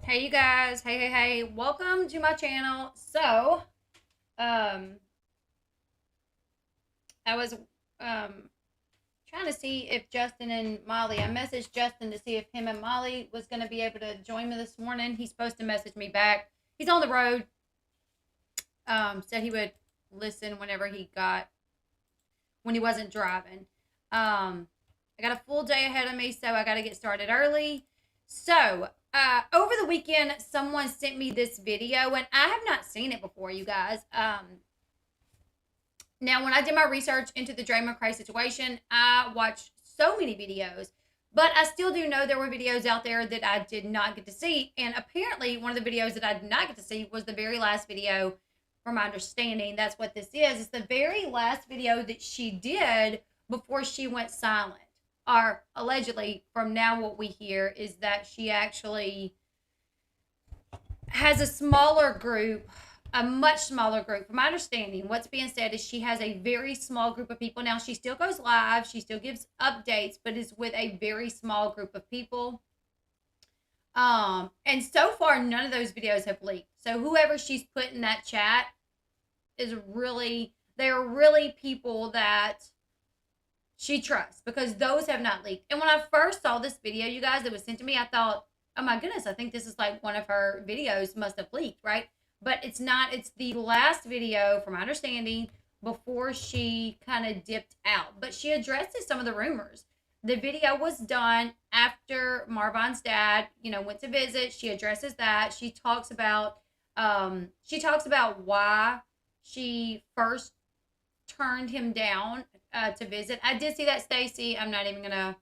Hey you guys, hey, welcome to my channel. Um, I was trying to see if Justin and Molly, I messaged Justin to see if him and Molly was going to be able to join me this morning. He's supposed to message me back. He's on the road. Said he would listen when he wasn't driving. I got a full day ahead of me, so I got to get started early. Over the weekend, someone sent me this video, and I have not seen it before, you guys. Now, when I did my research into the Dre McCray situation, I watched so many videos, but I still do know there were videos out there that I did not get to see. And apparently, one of the videos that I did not get to see was the very last video. From my understanding, that's what this is. It's the very last video that she did before she went silent. Or allegedly, from now, what we hear is that she actually has a smaller group, a much smaller group. From my understanding, what's being said is she has a very small group of people. Now, she still goes live, she still gives updates, but is with a very small group of people. And so far, none of those videos have leaked. So whoever she's put in that chat is really, they're really people that she trusts, because those have not leaked. And when I first saw this video, you guys, that was sent to me, I thought, oh my goodness, I think this is like one of her videos must have leaked, right? But it's not. It's the last video, from my understanding, before she kind of dipped out. But she addresses some of the rumors. The video was done after Marvon's dad, went to visit. She addresses that. She talks about why she first turned him down to visit. I did see that, Stacy. I'm not even gonna.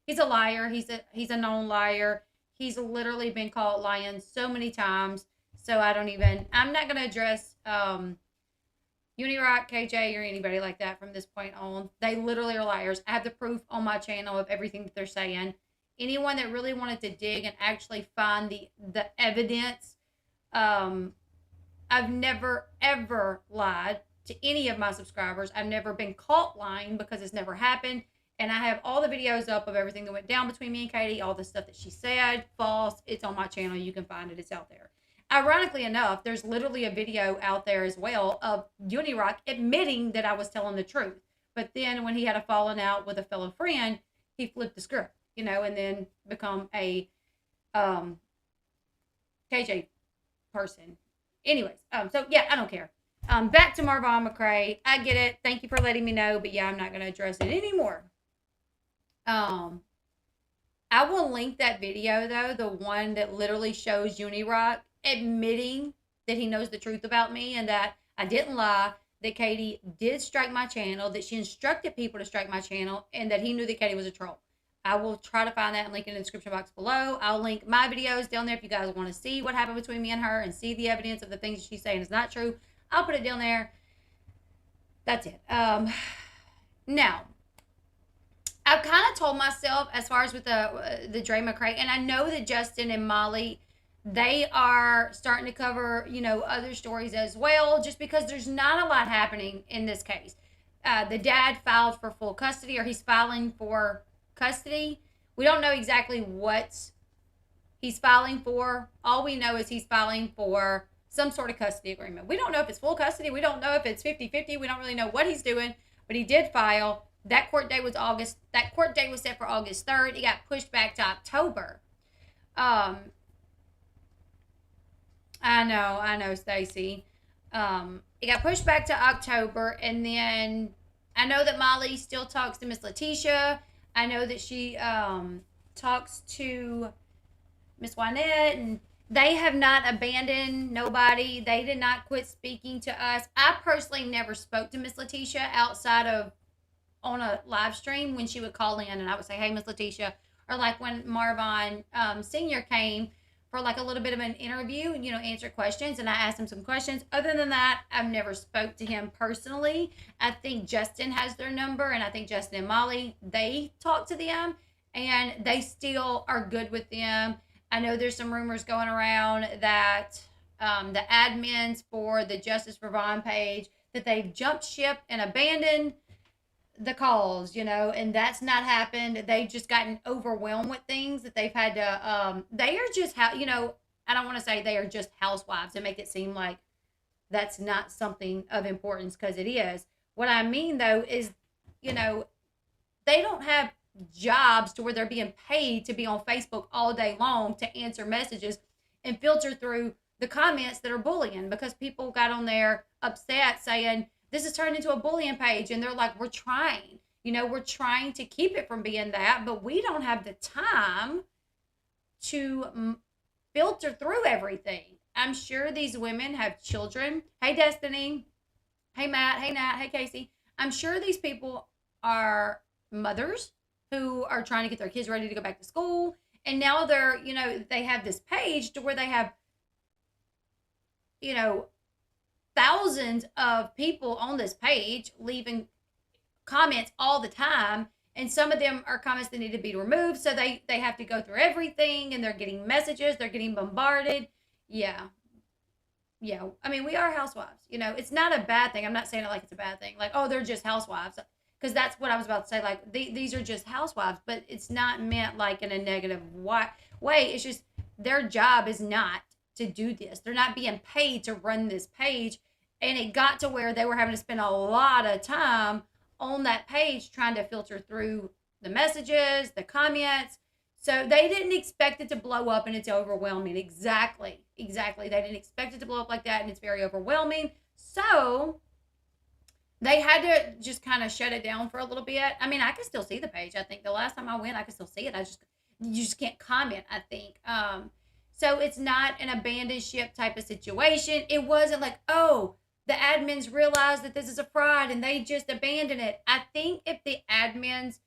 He's a liar. He's a known liar. He's literally been caught lying so many times. So I'm not gonna address Unirock, KJ, or anybody like that from this point on. They literally are liars. I have the proof on my channel of everything that they're saying. Anyone that really wanted to dig and actually find the evidence, I've never ever lied to any of my subscribers. I've never been caught lying because it's never happened. And I have all the videos up of everything that went down between me and Katie, all the stuff that she said, false. It's on my channel. You can find it. It's out there. Ironically enough, there's literally a video out there as well of Unirock admitting that I was telling the truth. But then when he had a falling out with a fellow friend, he flipped the script, and then become a KJ person. Anyways, so yeah, I don't care. Back to Marvon McCray. I get it. Thank you for letting me know, but yeah, I'm not going to address it anymore. I will link that video, though, the one that literally shows Unirock admitting that he knows the truth about me and that I didn't lie, that Katie did strike my channel, that she instructed people to strike my channel, and that he knew that Katie was a troll. I will try to find that and link it in the description box below. I'll link my videos down there if you guys want to see what happened between me and her and see the evidence of the things she's saying is not true. I'll put it down there. That's it. Now, I've kind of told myself, as far as with the Dre McCray, and I know that Justin and Molly, they are starting to cover, other stories as well, just because there's not a lot happening in this case. The dad filed for full custody, or he's filing for custody. We don't know exactly what he's filing for. All we know is he's filing for some sort of custody agreement. We don't know if it's full custody. We don't know if it's 50-50. We don't really know what he's doing, but he did file. That court date was set for August 3rd. It got pushed back to October. I know, Stacy. It got pushed back to October, and then I know that Molly still talks to Miss Letitia. I know that she talks to Miss Wynette, and they have not abandoned nobody. They did not quit speaking to us. I personally never spoke to Miss Letitia outside of on a live stream when she would call in, and I would say, hey, Miss Letitia. Or like when Marvon Sr. came for like a little bit of an interview, answer questions, and I asked him some questions. Other than that, I've never spoke to him personally. I think Justin has their number, and I think Justin and Molly, they talk to them, and they still are good with them. I know there's some rumors going around that the admins for the Justice for Vaughn page, that they've jumped ship and abandoned the calls, and that's not happened. They've just gotten overwhelmed with things that they've had to, they are just how, I don't want to say they are just housewives and make it seem like that's not something of importance, because it is. What I mean though is, you know, they don't have jobs to where they're being paid to be on Facebook all day long to answer messages and filter through the comments that are bullying, because people got on there upset saying this is turned into a bullying page, and they're like, we're trying, we're trying to keep it from being that, but we don't have the time to filter through everything. I'm sure these women have children. Hey, Destiny. Hey, Matt. Hey, Nat. Hey, Casey. I'm sure these people are mothers who are trying to get their kids ready to go back to school. And now they're, they have this page to where they have, thousands of people on this page leaving comments all the time. And some of them are comments that need to be removed. So they have to go through everything, and they're getting messages. They're getting bombarded. Yeah. Yeah. I mean, we are housewives. It's not a bad thing. I'm not saying it like it's a bad thing. Like, oh, they're just housewives. Because that's what I was about to say. Like, these are just housewives. But it's not meant like in a negative way. It's just their job is not to do this. They're not being paid to run this page. And it got to where they were having to spend a lot of time on that page trying to filter through the messages, the comments. So they didn't expect it to blow up, and it's overwhelming. Exactly. They didn't expect it to blow up like that, and it's very overwhelming. So they had to just kind of shut it down for a little bit. I mean, I can still see the page. I think the last time I went, I could still see it. You just can't comment, I think. So it's not an abandoned ship type of situation. It wasn't like, oh, the admins realized that this is a fraud and they just abandoned it. I think if the admins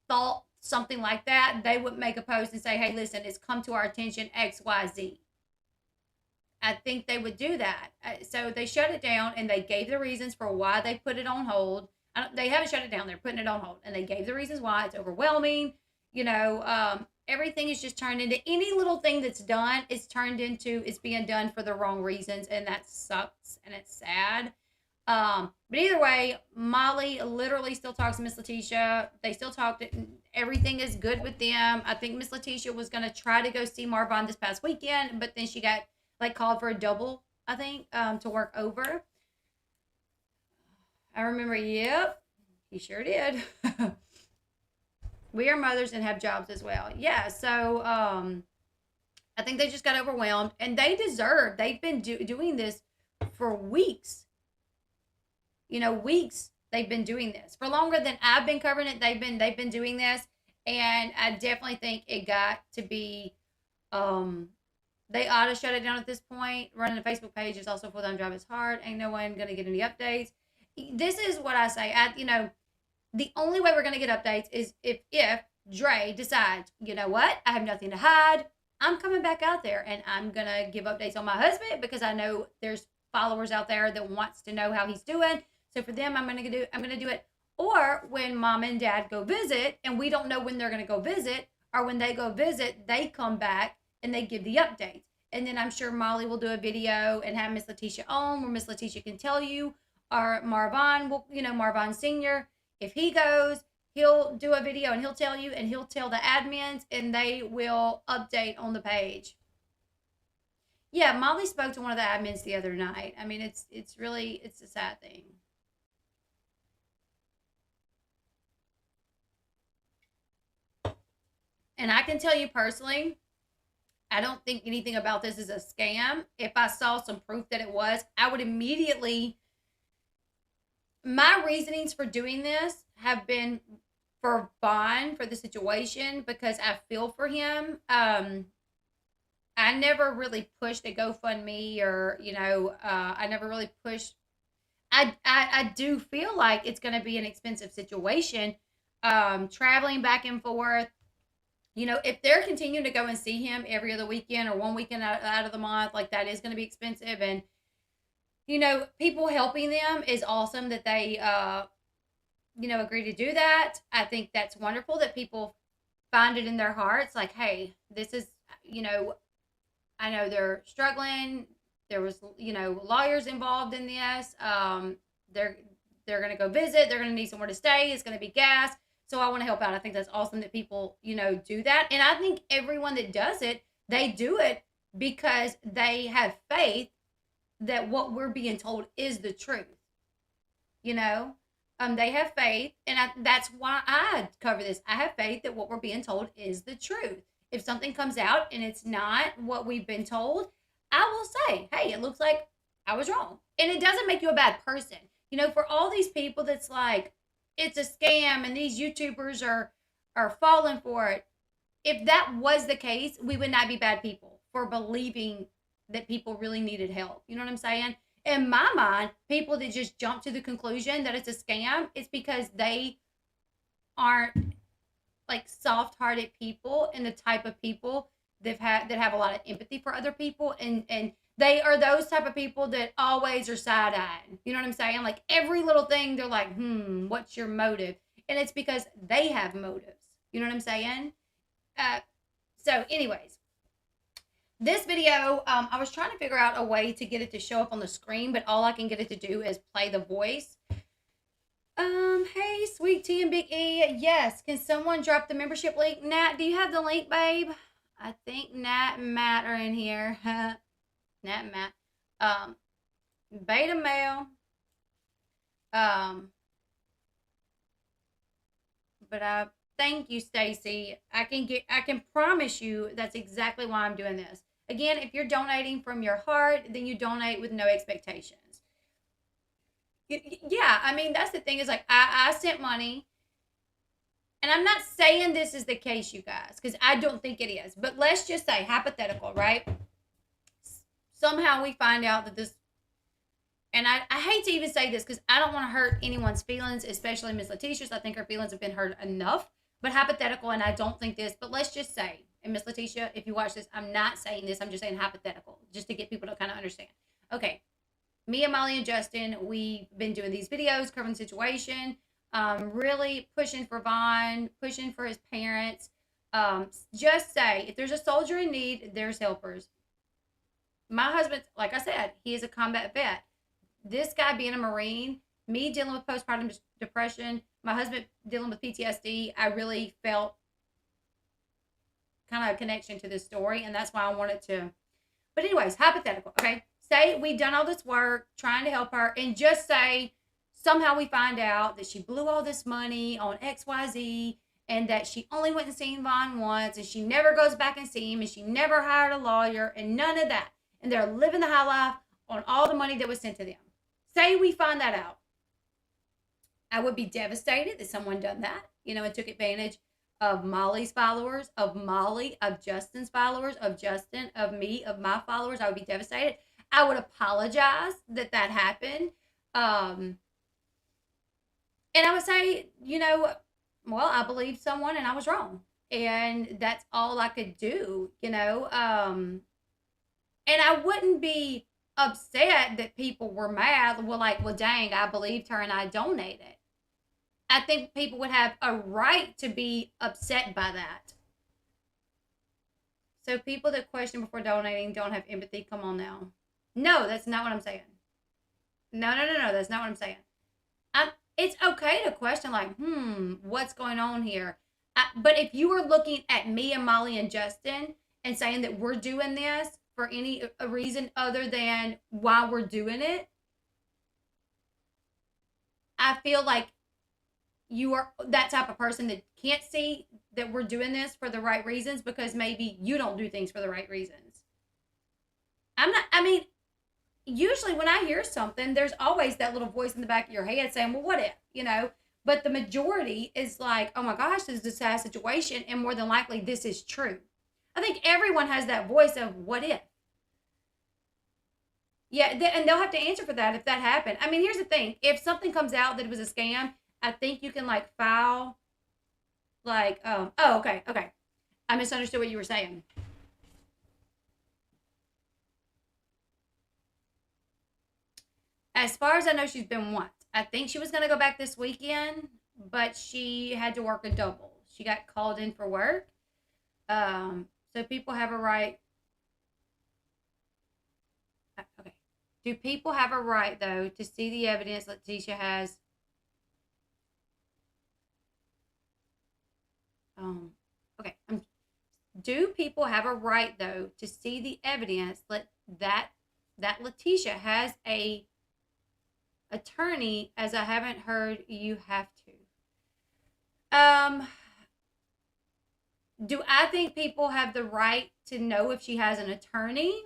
thought something like that, they would make a post and say, hey, listen, it's come to our attention, XYZ. I think they would do that. So they shut it down, and they gave the reasons for why they put it on hold. They haven't shut it down. They're putting it on hold. And they gave the reasons why. It's overwhelming. Everything is just turned into any little thing that's done. It's being done for the wrong reasons. And that sucks. And it's sad. But either way, Molly literally still talks to Miss Letitia. They still talk. Everything is good with them. I think Miss Letitia was going to try to go see Marvin this past weekend, but then she got called for a double, I think, to work over. I remember, yep, he sure did. We are mothers and have jobs as well. Yeah, so I think they just got overwhelmed, and they've been doing this for weeks. Weeks they've been doing this. For longer than I've been covering it, they've been doing this, and I definitely think it got to be, they ought to shut it down at this point. Running a Facebook page is also a full-time job. It's hard. Ain't no one going to get any updates. This is what I say. The only way we're going to get updates is if Dre decides, you know what? I have nothing to hide. I'm coming back out there, and I'm going to give updates on my husband, because I know there's followers out there that wants to know how he's doing. So for them, I'm going to do it. Or when mom and dad go visit, and we don't know when they're going to go visit, or when they go visit, they come back and they give the updates. And then I'm sure Molly will do a video and have Miss Letitia on, where Miss Letitia can tell you, or Marvin will, Marvin Sr., if he goes, he'll do a video and he'll tell you, and he'll tell the admins, and they will update on the page. Yeah, Molly spoke to one of the admins the other night. I mean, it's a sad thing. And I can tell you personally, I don't think anything about this is a scam. If I saw some proof that it was, I would immediately. My reasonings for doing this have been for Vaughn, for the situation, because I feel for him. I never really pushed a GoFundMe, or, I never really pushed. I do feel like it's going to be an expensive situation. Traveling back and forth. If they're continuing to go and see him every other weekend or one weekend out of the month, like, that is going to be expensive. And, people helping them is awesome that they, agree to do that. I think that's wonderful that people find it in their hearts. Like, hey, this is, I know they're struggling. There was, lawyers involved in this. They're going to go visit. They're going to need somewhere to stay. It's going to be gas. So I want to help out. I think that's awesome that people, do that. And I think everyone that does it They do it because they have faith that what we're being told is the truth. You know, they have faith, and that's why I cover this. I have faith that what we're being told is the truth. If something comes out and it's not what we've been told, I will say, hey, it looks like I was wrong. And it doesn't make you a bad person. You know, for all these people that's like, it's a scam and these YouTubers are falling for it. If that was the case, we would not be bad people for believing that people really needed help. You know what I'm saying? In my mind, people that just jump to the conclusion that it's a scam, it's because they aren't like soft-hearted people and the type of people that have a lot of empathy for other people, and they are those type of people that always are side-eyed. You know what I'm saying? Like every little thing they're like, what's your motive? And it's because they have motives. You know what I'm saying? So anyways, this video, I was trying to figure out a way to get it to show up on the screen, but all I can get it to do is play the voice. Hey, Sweet T and Big E. Yes, can someone drop the membership link? Nat, do you have the link, babe? I think Nat and Matt are in here. Nat and Matt. Beta male. But thank you, Stacy. I can promise you that's exactly why I'm doing this. Again, if you're donating from your heart, then you donate with no expectations. Yeah, I mean, that's the thing is like, I sent money, and I'm not saying this is the case, you guys, because I don't think it is. But let's just say, hypothetical, right? Somehow we find out that this, and I hate to even say this because I don't want to hurt anyone's feelings, especially Miss Letitia's. I think her feelings have been hurt enough. But hypothetical, and I don't think this, but let's just say, and Miss Letitia, if you watch this, I'm not saying this, I'm just saying hypothetical, just to get people to kind of understand. Okay, me and Molly and Justin, we've been doing these videos covering the situation, really pushing for Vaughn, pushing for his parents. Just say, if there's a soldier in need, there's helpers. My husband, like I said, he is a combat vet. This guy being a Marine, me dealing with postpartum depression, my husband dealing with PTSD, I really felt kind of a connection to this story, and that's why I wanted to. But anyways, hypothetical, okay? Say we've done all this work trying to help her, and just say somehow we find out that she blew all this money on XYZ, and that she only went and seen Vaughn once, and she never goes back and see him, and she never hired a lawyer, and none of that. And they're living the high life on all the money that was sent to them. Say we find that out. I would be devastated that someone done that, you know, and took advantage of Molly's followers, of Molly, of Justin's followers, of Justin, of me, of my followers. I would be devastated. I would apologize that happened. And I would say, you know, well, I believed someone and I was wrong. And that's all I could do, you know. And I wouldn't be upset that people were mad. Well, like, well, dang, I believed her and I donated. I think people would have a right to be upset by that. So people that question before donating don't have empathy. Come on now. No, that's not what I'm saying. No, that's not what I'm saying. It's okay to question like, what's going on here? But if you were looking at me and Molly and Justin and saying that we're doing this for any reason other than why we're doing it, I feel like you are that type of person that can't see that we're doing this for the right reasons because maybe you don't do things for the right reasons. Usually when I hear something, there's always that little voice in the back of your head saying, well, what if, you know? But the majority is like, oh my gosh, this is a sad situation, and more than likely this is true. I think everyone has that voice of what if. Yeah, and they'll have to answer for that if that happened. I mean, here's the thing. If something comes out that it was a scam, I think you can like file like, okay. I misunderstood what you were saying. As far as I know, she's been once. I think she was going to go back this weekend, but she had to work a double. She got called in for work. So people have a right. Okay. Do people have a right, though, to see the evidence Letitia has? Okay. do people have a right, though, to see the evidence that Letitia has a attorney, as I haven't heard you have to? Do I think people have the right to know if she has an attorney?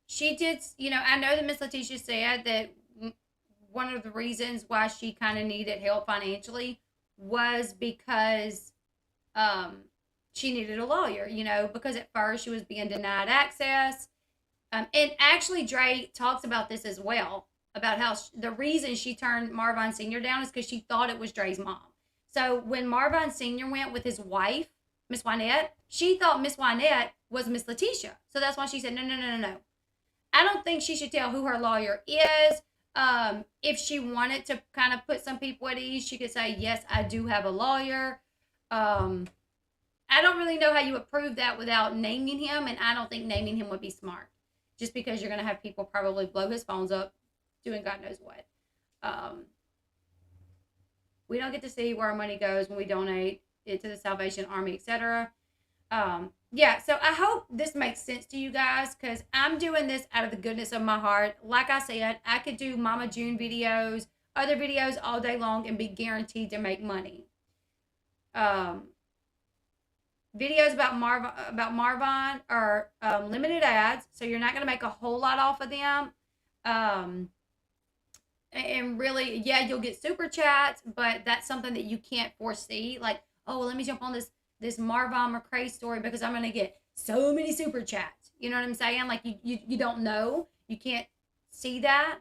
She did, I know that Miss Letitia said that one of the reasons why she kind of needed help financially was because she needed a lawyer, because at first she was being denied access. And actually, Dre talks about this as well, about how the reason she turned Marvin Sr. down is because she thought it was Dre's mom. So when Marvin Sr. went with his wife, Miss Wynette, she thought Miss Wynette was Miss Letitia. So that's why she said, no, no, no, no, no. I don't think she should tell who her lawyer is. If she wanted to kind of put some people at ease, she could say, yes, I do have a lawyer. I don't really know how you would prove that without naming him, and I don't think naming him would be smart. Just because you're going to have people probably blow his phones up doing God knows what. We don't get to see where our money goes when we donate it to the Salvation Army, etc. Yeah, so I hope this makes sense to you guys, because I'm doing this out of the goodness of my heart. Like I said, I could do Mama June videos, other videos all day long, and be guaranteed to make money. Videos about Marvin are limited ads, so you're not going to make a whole lot off of them. And really, yeah, you'll get super chats, but that's something that you can't foresee. Like, oh, well, let me jump on this Marvin McCray story because I'm going to get so many super chats. You know what I'm saying? Like, you don't know. You can't see that.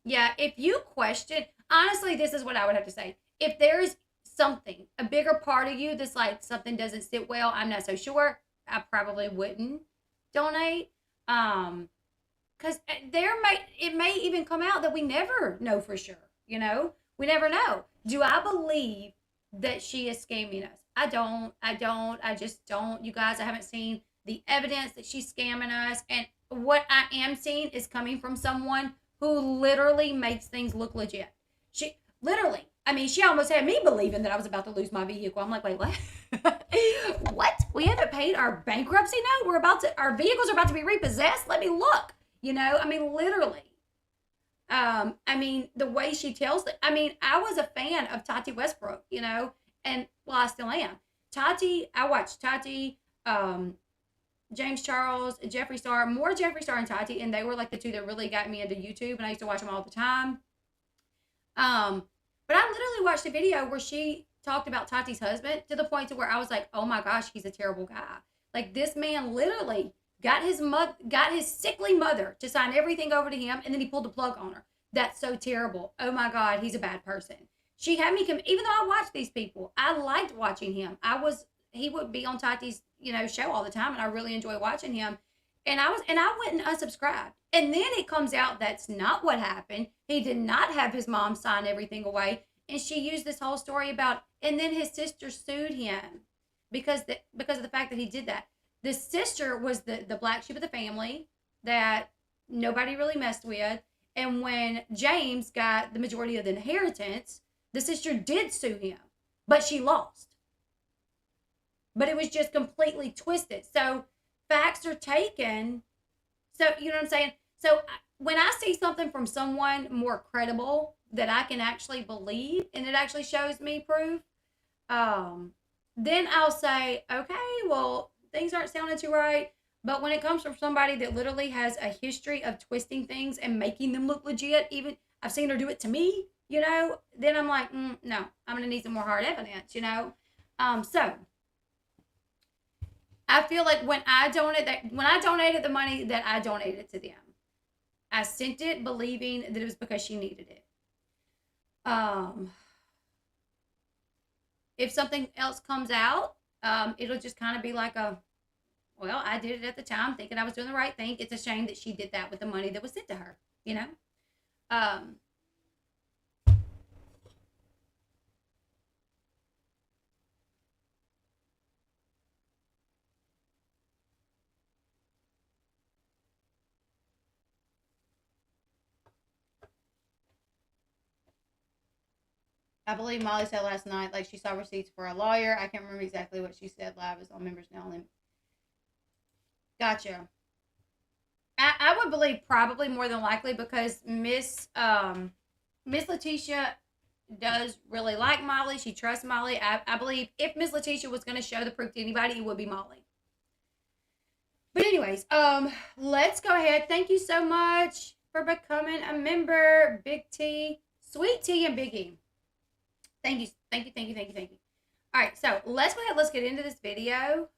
Yeah, if you question, honestly, this is what I would have to say. If there is something, a bigger part of you that's like something doesn't sit well, I'm not so sure, I probably wouldn't donate. Because it may even come out that we never know for sure. We never know. Do I believe that she is scamming us? I just don't. You guys, I haven't seen the evidence that she's scamming us. And what I am seeing is coming from someone who literally makes things look legit. She literally, she almost had me believing that I was about to lose my vehicle. I'm like, wait, what? What? We haven't paid our bankruptcy note? Our vehicles are about to be repossessed? Let me look. Literally. The way she tells it. I was a fan of Tati Westbrook, and I still am. I watched Tati, James Charles, Jeffree Star, more Jeffree Star and Tati, and they were like the two that really got me into YouTube, and I used to watch them all the time. But I literally watched a video where she talked about Tati's husband to the point to where I was like, oh my gosh, he's a terrible guy. Like, this man literally got his sickly mother to sign everything over to him, and then he pulled the plug on her. That's so terrible. Oh my God, he's a bad person. She had me even though I watched these people, I liked watching him. He would be on Tati's, show all the time, and I really enjoy watching him. And I went and unsubscribed. And then it comes out that's not what happened. He did not have his mom sign everything away. And she used this whole story about, and then his sister sued him because of the fact that he did that. The sister was the black sheep of the family that nobody really messed with. And when James got the majority of the inheritance, the sister did sue him, but she lost. But it was just completely twisted. So facts are taken. So, you know what I'm saying? So when I see something from someone more credible that I can actually believe, and it actually shows me proof, then I'll say, okay, well, things aren't sounding too right. But when it comes from somebody that literally has a history of twisting things and making them look legit, even I've seen her do it to me, then I'm like, no, I'm going to need some more hard evidence, So I feel like when I donated the money, that I donated to them. I sent it believing that it was because she needed it. If something else comes out, it'll just kind of be like well, I did it at the time thinking I was doing the right thing. It's a shame that she did that with the money that was sent to her, I believe Molly said last night, like, she saw receipts for a lawyer. I can't remember exactly what she said live. It's on members now. Gotcha. I would believe probably more than likely because Miss Letitia does really like Molly. She trusts Molly. I believe if Miss Letitia was going to show the proof to anybody, it would be Molly. But anyways, let's go ahead. Thank you so much for becoming a member, Big T, Sweet T, and Biggie. Thank you, thank you, thank you, thank you, thank you. All right, so let's go ahead. Let's get into this video.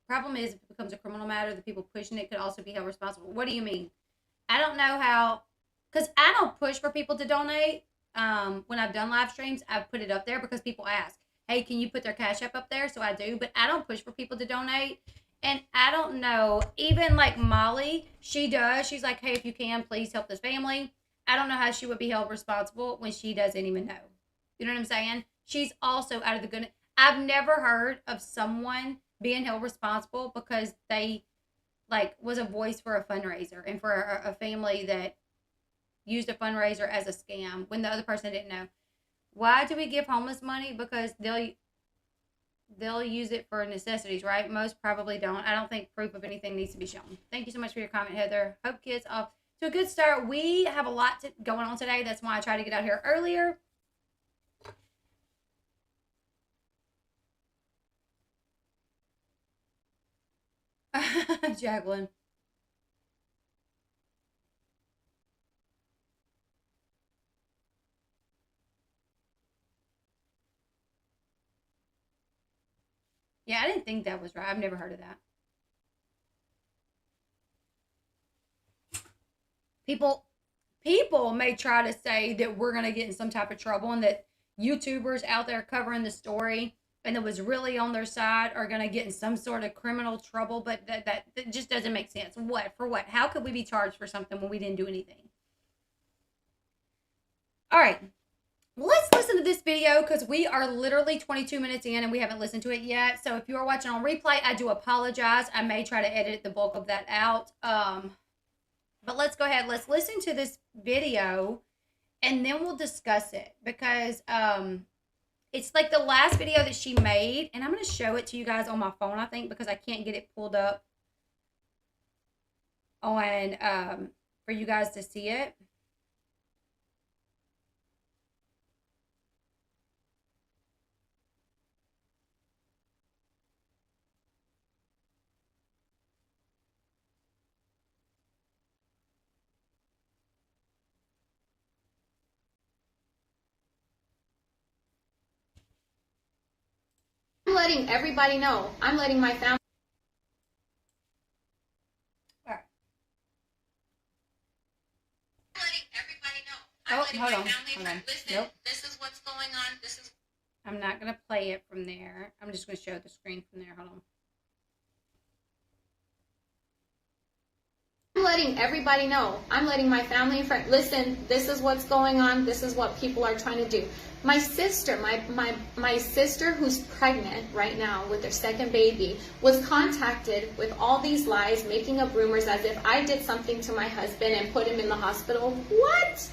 Problem is, if it becomes a criminal matter, the people pushing it could also be held responsible. What do you mean? I don't know how, because I don't push for people to donate. When I've done live streams, I've put it up there because people ask, hey, can you put their Cash App up there? So I do, but I don't push for people to donate. And I don't know, even like Molly, she does. She's like, hey, if you can, please help this family. I don't know how she would be held responsible when she doesn't even know. You know what I'm saying? She's also out of the goodness. I've never heard of someone being held responsible because they like was a voice for a fundraiser and for a family that used a fundraiser as a scam when the other person didn't know. Why do we give homeless money? Because they'll use it for necessities, right? Most probably don't. I don't think proof of anything needs to be shown. Thank you so much for your comment, Heather. Hope kids off to a good start. We have a lot going on today. That's why I tried to get out here earlier. Jacqueline. Yeah, I didn't think that was right. I've never heard of that. People may try to say that we're going to get in some type of trouble and that YouTubers out there covering the story and that was really on their side are going to get in some sort of criminal trouble, but that just doesn't make sense. What? For what? How could we be charged for something when we didn't do anything? All right. Let's listen to this video because we are literally 22 minutes in and we haven't listened to it yet. So if you are watching on replay, I do apologize. I may try to edit the bulk of that out. But let's go ahead. Let's listen to this video and then we'll discuss it because it's like the last video that she made. And I'm going to show it to you guys on my phone, I think, because I can't get it pulled up on for you guys to see it. I'm letting everybody know. I'm letting my family. All right. I'm letting everybody know. I'm letting my hold family on. Listen, Nope. This is what's going on. This is. I'm not going to play it from there. I'm just going to show the screen from there. Hold on. I'm letting everybody know. I'm letting my family and friends. Listen, this is what's going on. This is what people are trying to do. My sister, my sister who's pregnant right now with their second baby, was contacted with all these lies, making up rumors as if I did something to my husband and put him in the hospital. What?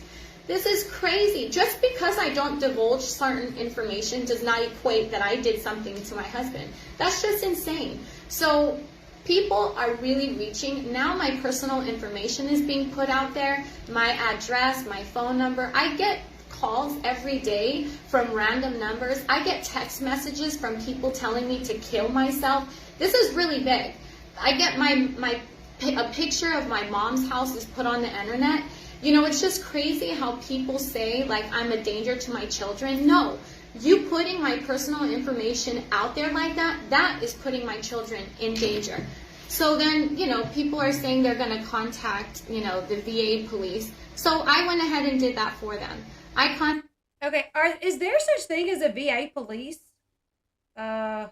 This is crazy. Just because I don't divulge certain information does not equate that I did something to my husband. That's just insane. So people are really reaching. Now my personal information is being put out there, my address, my phone number. I get calls every day from random numbers. I get text messages from people telling me to kill myself. This is really big. I get a picture of my mom's house is put on the internet. You know, it's just crazy how people say, like, I'm a danger to my children. No, you putting my personal information out there like that, that is putting my children in danger. So then, you know, people are saying they're going to contact, you know, the VA police. So I went ahead and did that for them. Okay, is there such thing as a VA police? I'm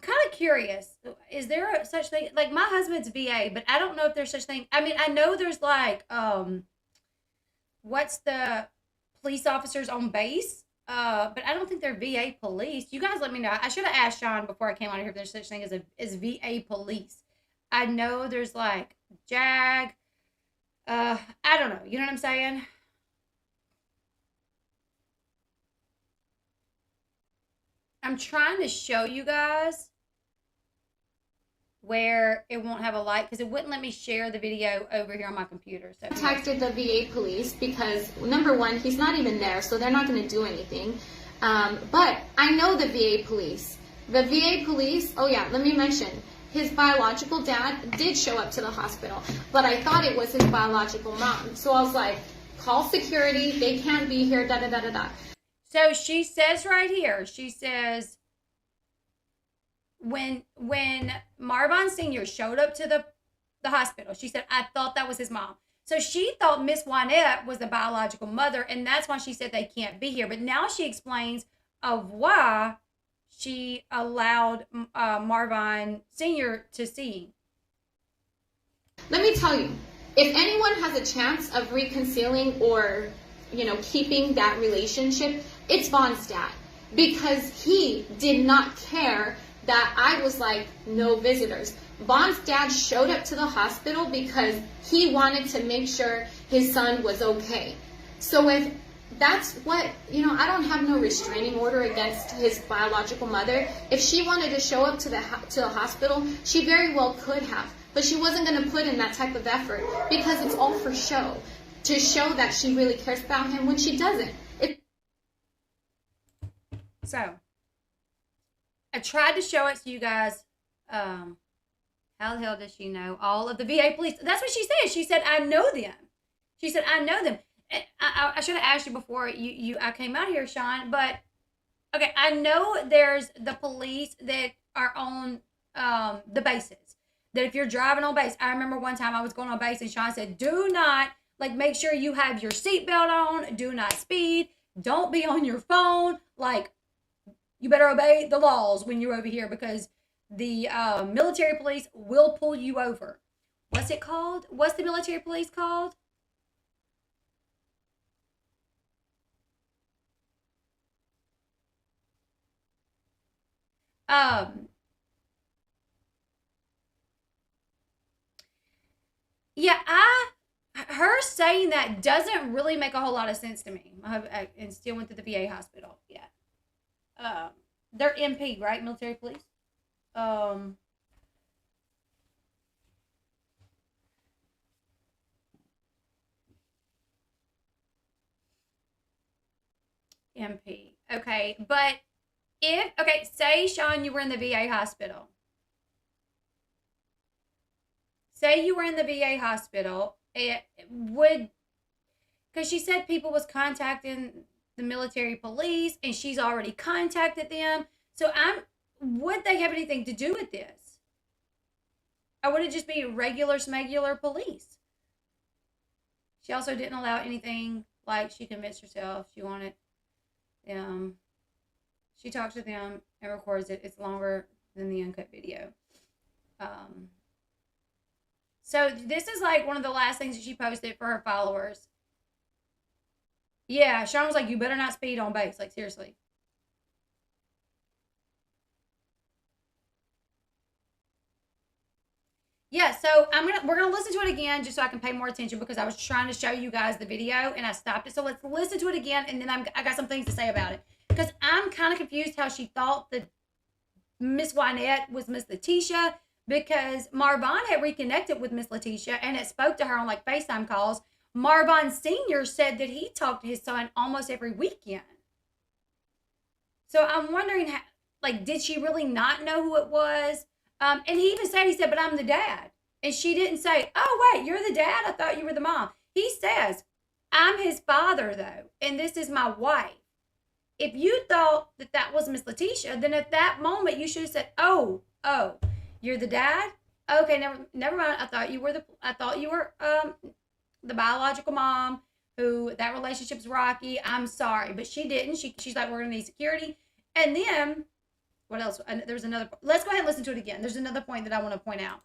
kind of curious. Is there a such thing? Like, my husband's VA, but I don't know if there's such thing. I mean, I know there's like, what's the police officers on base? But I don't think they're VA police. You guys let me know. I should have asked Sean before I came on here if there's such thing as VA police. I know there's like JAG, I don't know. You know what I'm saying? I'm trying to show you guys where it won't have a light because it wouldn't let me share the video over here on my computer. So contacted the VA police because, number one, he's not even there, so they're not going to do anything. But I know the VA police. The VA police, oh yeah, let me mention, his biological dad did show up to the hospital, but I thought it was his biological mom. So I was like, call security, they can't be here, da da da da da. So she says right here, she says, when Marvin Sr. showed up to the hospital, she said, I thought that was his mom. So she thought Miss Wynette was the biological mother, and that's why she said they can't be here. But now she explains of why she allowed Marvin Sr. to see. Let me tell you, if anyone has a chance of reconciling or, keeping that relationship, it's Vaughn's dad. Because he did not care that I was like, no visitors. Vaughn's dad showed up to the hospital because he wanted to make sure his son was okay. So if that's what, I don't have no restraining order against his biological mother. If she wanted to show up to the hospital, she very well could have. But she wasn't going to put in that type of effort because it's all for show. To show that she really cares about him when she doesn't. So, I tried to show it to you guys. How the hell does she know all of the VA police? That's what she said. She said, I know them. She said, I know them. I should have asked you before I came out here, Sean, but okay, I know there's the police that are on the bases. That if you're driving on base, I remember one time I was going on base and Sean said, do not, make sure you have your seatbelt on, do not speed, don't be on your phone, you better obey the laws when you're over here because the military police will pull you over. What's it called? What's the military police called? Yeah, her saying that doesn't really make a whole lot of sense to me. And still went to the VA hospital. Yeah. They're MP, right? Military police. MP. Okay, but say, Sean, you were in the VA hospital. Say you were in the VA hospital, it would, because she said people was contacting the military police, and she's already contacted them. So would they have anything to do with this? Or would it just be regular smegular police? She also didn't allow anything she convinced herself she wanted them. She talks to them and records it. It's longer than the uncut video. So this is one of the last things that she posted for her followers. Yeah, Sean was like, you better not speed on base. Seriously. Yeah, so we're gonna listen to it again just so I can pay more attention because I was trying to show you guys the video and I stopped it. So let's listen to it again and then I got some things to say about it. Because I'm kind of confused how she thought that Miss Wynette was Miss Letitia because Marvin had reconnected with Miss Letitia and it spoke to her on FaceTime calls. Marvin Sr. said that he talked to his son almost every weekend. So I'm wondering, did she really not know who it was? And he said, but I'm the dad. And she didn't say, oh, wait, you're the dad? I thought you were the mom. He says, I'm his father, though, and this is my wife. If you thought that was Miss Letitia, then at that moment you should have said, oh, you're the dad? Okay, never mind. I thought you were the biological mom who that relationship's rocky. I'm sorry, but she didn't. She's like, we're gonna need security. And then what else? There's another. Let's go ahead and listen to it again. There's another point that I want to point out.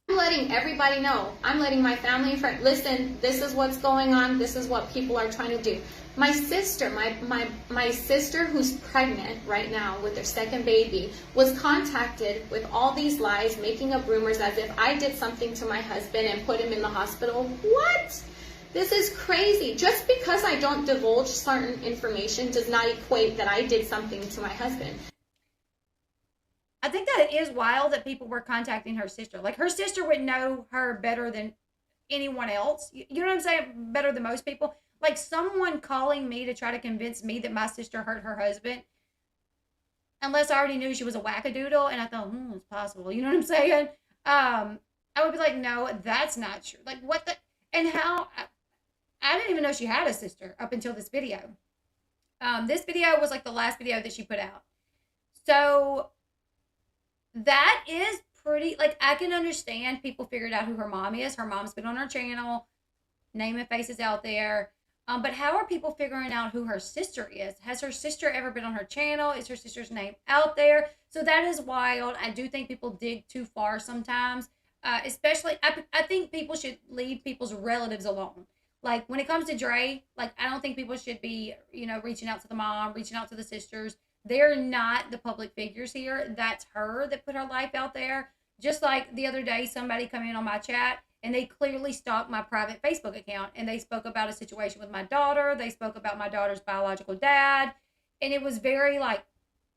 I'm letting everybody know. I'm letting my family and friends, listen, this is what's going on. This is what people are trying to do. My sister, my sister who's pregnant right now with their second baby was contacted with all these lies, making up rumors as if I did something to my husband and put him in the hospital. What? This is crazy. Just because I don't divulge certain information does not equate that I did something to my husband. I think that it is wild that people were contacting her sister. Like, her sister would know her better than anyone else. You know what I'm saying? Better than most people. Like, someone calling me to try to convince me that my sister hurt her husband, unless I already knew she was a wackadoodle, and I thought, it's possible. You know what I'm saying? I would be like, no, that's not true. Like, what the... And how... I didn't even know she had a sister up until this video. This video was, like, the last video that she put out. So... that is pretty, like, I can understand people figured out who her mom is. Her mom's been on her channel, name and faces out there. But how are people figuring out who her sister is? Has her sister ever been on her channel? Is her sister's name out there? So that is wild. I do think people dig too far sometimes. Especially, I think people should leave people's relatives alone. Like, when it comes to Dre, like, I don't think people should be, you know, reaching out to the mom, reaching out to the sisters. They're not the public figures here. That's her that put her life out there. Just like the other day, somebody come in on my chat and they clearly stalked my private Facebook account, and they spoke about a situation with my daughter. They spoke about my daughter's biological dad. And it was very like,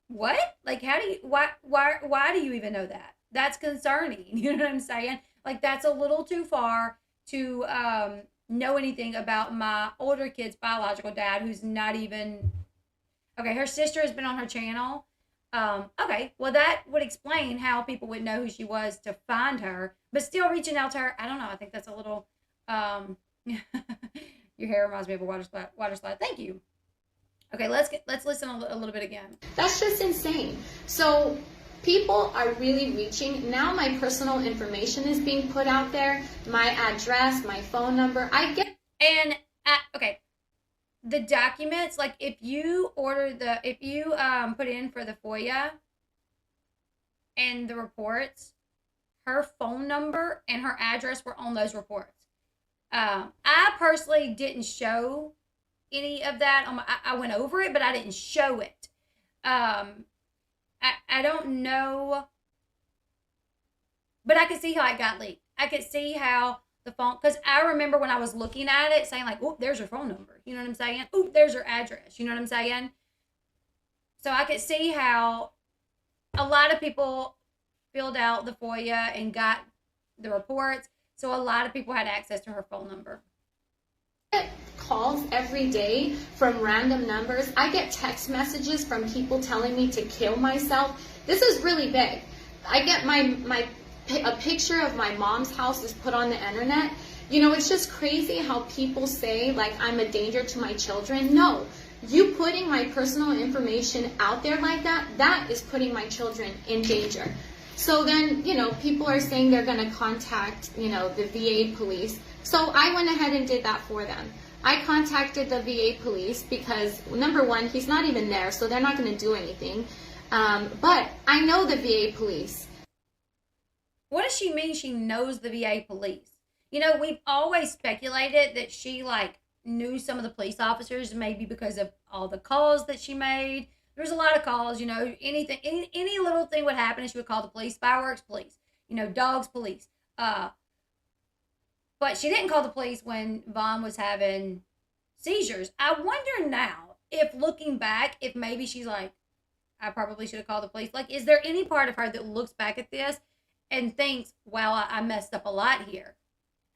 what? Like, how do you, why do you even know that? That's concerning. You know what I'm saying? Like, that's a little too far to know anything about my older kid's biological dad, who's not even... Okay, her sister has been on her channel. Okay, well, that would explain how people would know who she was to find her, but still reaching out to her, I don't know. I think that's a little, your hair reminds me of a water slide. Thank you. Okay, let's listen a little bit again. That's just insane. So people are really reaching. Now my personal information is being put out there, my address, my phone number. Okay. The documents, like, if you put in for the FOIA and the reports, her phone number and her address were on those reports. I personally didn't show any of that. I went over it, but I didn't show it. I don't know, but I could see how it got leaked. I could see how the phone, because I remember when I was looking at it saying, like, oh, there's her phone number. You know what I'm saying? Oh, there's her address. You know what I'm saying? So I could see how a lot of people filled out the FOIA and got the reports. So a lot of people had access to her phone number. I get calls every day from random numbers. I get text messages from people telling me to kill myself. This is really big. I get a picture of my mom's house is put on the internet. You know, it's just crazy how people say, like, I'm a danger to my children. No, you putting my personal information out there like that, that is putting my children in danger. So then, you know, people are saying they're going to contact, you know, the VA police. So I went ahead and did that for them. I contacted the VA police because, number one, he's not even there, so they're not going to do anything. But I know the VA police. What does she mean she knows the VA police? You know, we've always speculated that she, like, knew some of the police officers, maybe because of all the calls that she made. There's a lot of calls, you know, anything, any little thing would happen and she would call the police. Fireworks, police. You know, dogs, police. But she didn't call the police when Vaughn was having seizures. I wonder now, if looking back, if maybe she's like, I probably should have called the police. Like, is there any part of her that looks back at this and thinks, wow, I messed up a lot here?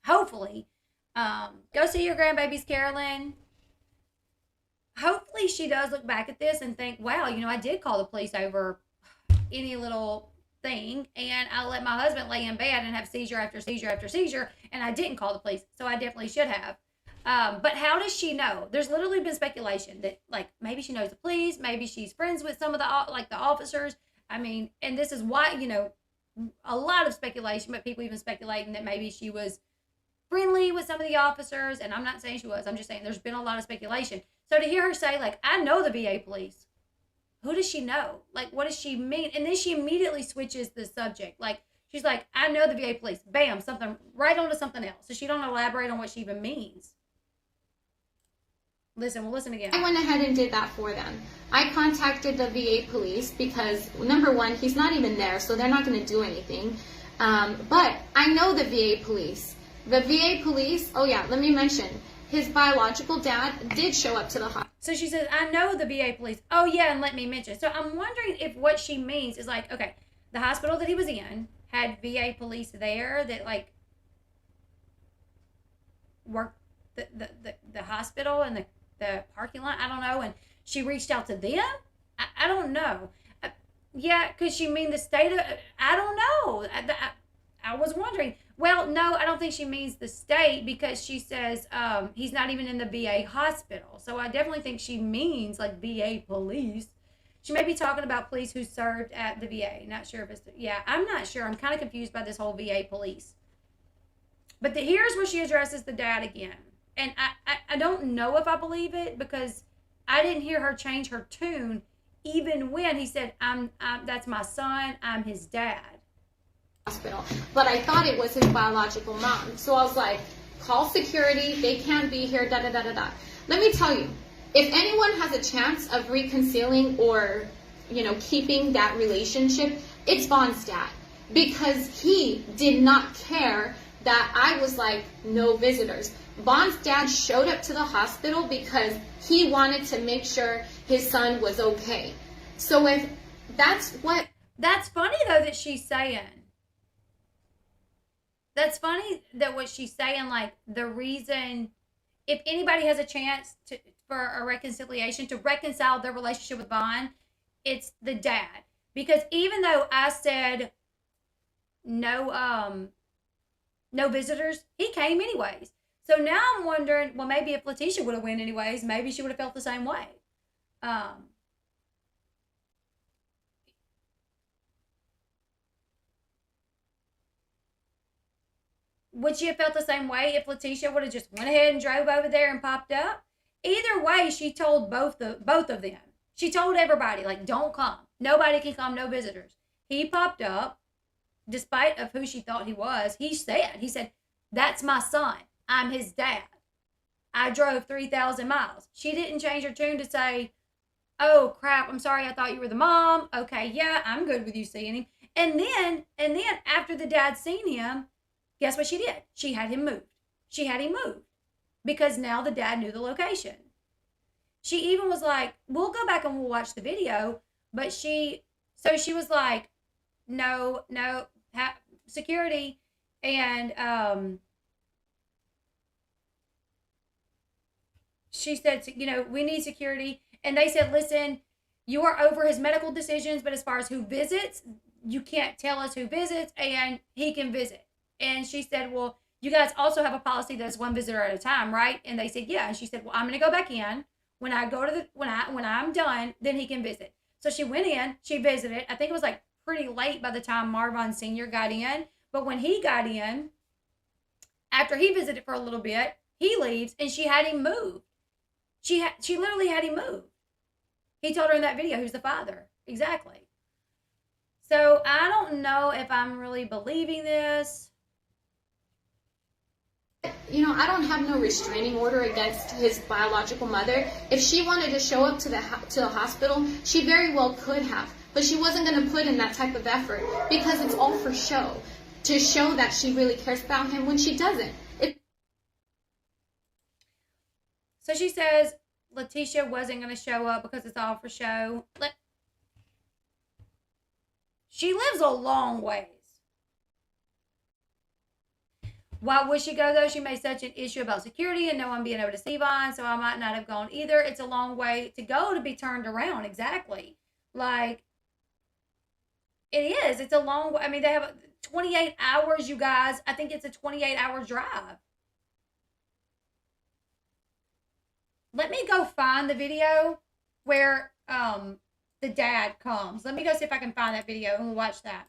Hopefully. Go see your grandbabies, Carolyn. Hopefully she does look back at this and think, wow, you know, I did call the police over any little thing, and I let my husband lay in bed and have seizure after seizure after seizure, and I didn't call the police, so I definitely should have. But how does she know? There's literally been speculation that, like, maybe she knows the police, maybe she's friends with some of the, like, the officers. I mean, and this is why, you know, a lot of speculation, but people even speculating that maybe she was friendly with some of the officers, and I'm not saying she was. I'm just saying there's been a lot of speculation. So to hear her say, like, I know the VA police, who does she know? Like, what does she mean? And then she immediately switches the subject. Like, She's like, I know the VA police. Bam, something right onto something else. So she don't elaborate on what she even means. Listen, we'll listen again. I went ahead and did that for them. I contacted the VA police because, number one, he's not even there, so they're not going to do anything. But I know the VA police. The VA police, oh yeah, let me mention, his biological dad did show up to the hospital. So she says, I know the VA police. Oh yeah, and let me mention. So I'm wondering if what she means is like, okay, the hospital that he was in had VA police there that like worked the hospital and the parking lot. I don't know. And she reached out to them. I don't know. Yeah, could she mean the state of, I don't know. I was wondering. Well, no, I don't think she means the state because she says he's not even in the VA hospital. So I definitely think she means like VA police. She may be talking about police who served at the VA. Not sure if it's, yeah, I'm not sure. I'm kind of confused by this whole VA police. But here's where she addresses the dad again. And I don't know if I believe it because I didn't hear her change her tune even when he said, I'm that's my son, I'm his dad. Hospital, but I thought it was his biological mom. So I was like, call security, they can't be here, da da da da da. Let me tell you, if anyone has a chance of reconciling or, you know, keeping that relationship, it's Vaughn's dad. Because he did not care that I was like, no visitors. Vaughn's dad showed up to the hospital because he wanted to make sure his son was okay. So if that's what... That's funny though that she's saying. That's funny that what she's saying, like the reason, if anybody has a chance for a reconciliation, to reconcile their relationship with Vaughn, it's the dad. Because even though I said no visitors, he came anyways. So now I'm wondering, well, maybe if Letitia would have went anyways, maybe she would have felt the same way. Would she have felt the same way if Letitia would have just went ahead and drove over there and popped up? Either way, she told both of them. She told everybody, like, don't come. Nobody can come, no visitors. He popped up, despite of who she thought he was. He said, that's my son. I'm his dad. I drove 3,000 miles. She didn't change her tune to say, oh, crap, I'm sorry, I thought you were the mom. Okay, yeah, I'm good with you seeing him. And then after the dad seen him, guess what she did? She had him moved. She had him moved because now the dad knew the location. She even was like, we'll go back and we'll watch the video. But she was like, no, security. And she said, you know, we need security. And they said, listen, you are over his medical decisions. But as far as who visits, you can't tell us who visits and he can visit. And she said, well, you guys also have a policy that's one visitor at a time, right? And they said, yeah. And she said, well, I'm going to go back in. When I go to when I'm done, then he can visit. So she went in, she visited. I think it was like pretty late by the time Marvin Sr. got in. But when he got in, after he visited for a little bit, he leaves and she had him moved. She literally had him moved. He told her in that video who's the father. Exactly. So I don't know if I'm really believing this. You know, I don't have no restraining order against his biological mother. If she wanted to show up to the hospital, she very well could have. But she wasn't going to put in that type of effort because it's all for show. To show that she really cares about him when she doesn't. So she says Letitia wasn't going to show up because it's all for show. She lives a long ways. Why would she go, though? She made such an issue about security and no one being able to see Vaughn, so I might not have gone either. It's a long way to go to be turned around. Exactly. Like, it is. It's a long way. I mean, they have 28 hours, you guys. I think it's a 28-hour drive. Let me go find the video where the dad comes. Let me go see if I can find that video and we'll watch that.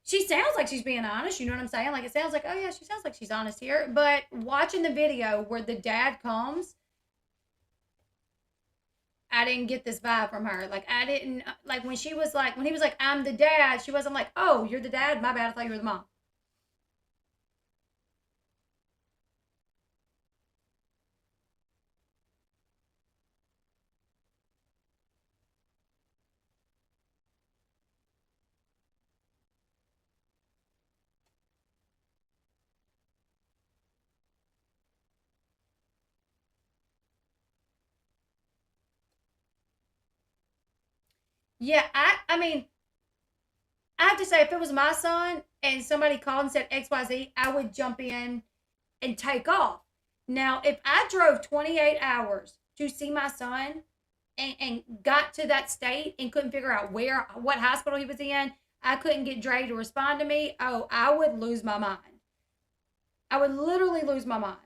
She sounds like she's being honest, you know what I'm saying? Like, it sounds like, oh yeah, she sounds like she's honest here. But watching the video where the dad comes, I didn't get this vibe from her. Like, I didn't, like, when he was like, I'm the dad, she wasn't like, oh, you're the dad? My bad, I thought you were the mom. Yeah, I mean, I have to say, if it was my son and somebody called and said XYZ, I would jump in and take off. Now, if I drove 28 hours to see my son and got to that state and couldn't figure out what hospital he was in, I couldn't get Dre to respond to me, oh, I would lose my mind. I would literally lose my mind.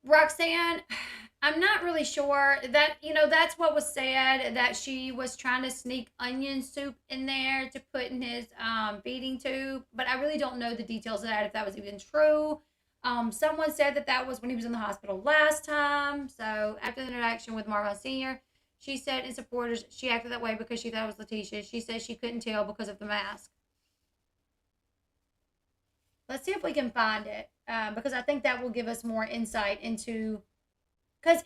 Roxanne, I'm not really sure that, that's what was said, that she was trying to sneak onion soup in there to put in his feeding tube, but I really don't know the details of that, if that was even true. Someone said that was when he was in the hospital last time. So after the interaction with Marvin Sr., she said in supporters, she acted that way because she thought it was Letitia. She said she couldn't tell because of the mask. Let's see if we can find it, because I think that will give us more insight into. Because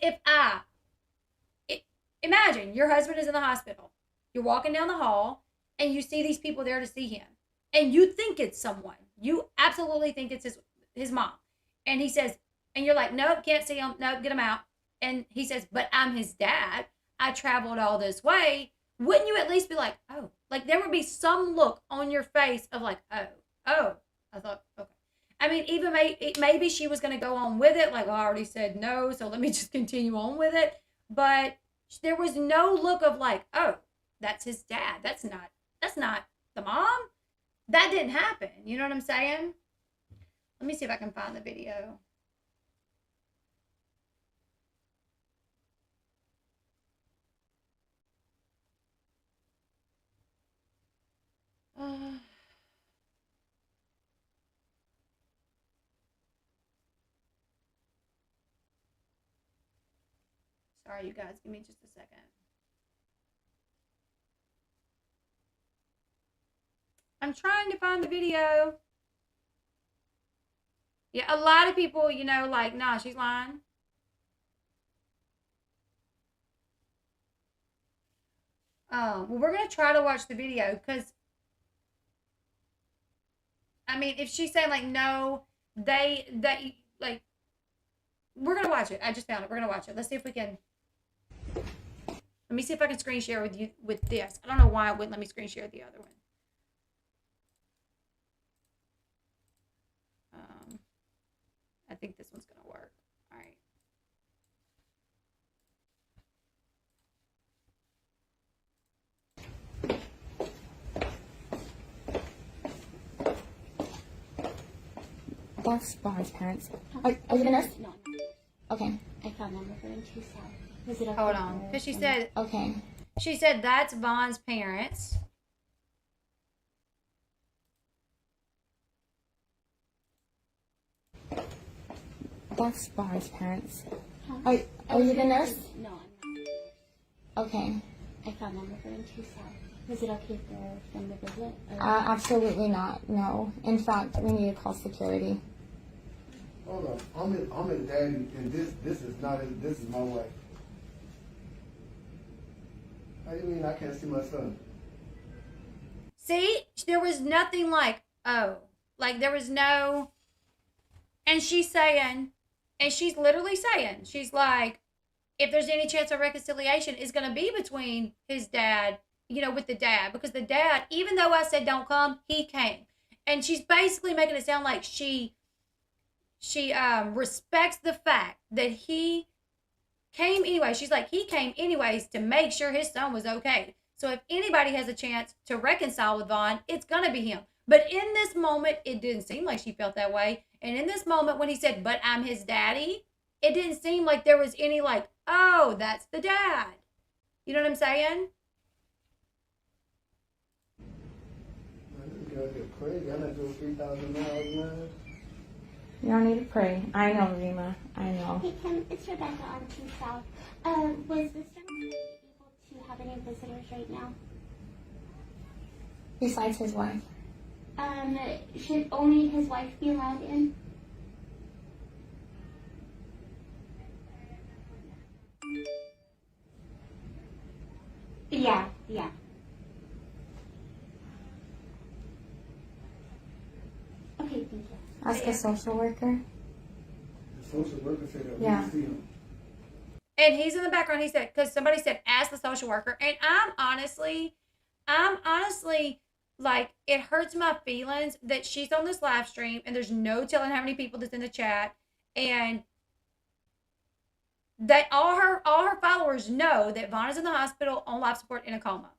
imagine your husband is in the hospital, you're walking down the hall, and you see these people there to see him, and you think it's someone. You absolutely think it's his mom, and he says, and you're like, nope, can't see him. Nope, get him out. And he says, but I'm his dad. I traveled all this way. Wouldn't you at least be like, oh, like there would be some look on your face of like, oh. I thought, okay. I mean, even maybe she was going to go on with it. Like, well, I already said no, so let me just continue on with it. But there was no look of like, oh, that's his dad. That's not the mom. That didn't happen. You know what I'm saying? Let me see if I can find the video. Sorry, you guys. Give me just a second. I'm trying to find the video. Yeah, a lot of people, like, nah, she's lying. Well, we're going to try to watch the video because, I mean, if she's saying, like, no, like, we're going to watch it. I just found it. We're going to watch it. Let's see if we can. Let me see if I can screen share with you with this. I don't know why it wouldn't let me screen share the other one. I think this one's going to work. All right. That's Barnes' parents. Are you the nurse? No. Okay. I found them referring to South. Was it Hold on. Because she said, okay. She said that's Vaughn's parents. That's Barnes' parents. Huh? Are you the nurse? No, I'm not. Okay. I found them referring to South. Was it okay for them to visit? Absolutely not. No. In fact, we need to call security. Hold on, I'm his daddy, and this is my wife. How do you mean I can't see my son? See, there was nothing like, oh, like there was no, and she's saying, and she's literally saying, she's like, if there's any chance of reconciliation, it's going to be between his dad, with the dad, because the dad, even though I said don't come, he came. And she's basically making it sound like she respects the fact that he came anyway. She's like, he came anyways to make sure his son was okay. So if anybody has a chance to reconcile with Vaughn, it's going to be him. But in this moment, it didn't seem like she felt that way. And in this moment, when he said, but I'm his daddy, it didn't seem like there was any like, oh, that's the dad. You know what I'm saying? Man, this girl get crazy. I'm not doing 3,000 miles, man. You don't need to pray. I know, Rima. I know. Hey, Kim, it's Rebecca on Team South. Was this gentleman able to have any visitors right now? Besides his wife. Should only his wife be allowed in? Yeah. Okay, thank you. Ask a social worker. The social worker said that we Yeah. can see him. And he's in the background. He said, because somebody said, ask the social worker. And I'm honestly, like, it hurts my feelings that she's on this live stream and there's no telling how many people that's in the chat. And that all her followers know that Vonna's in the hospital on life support in a coma.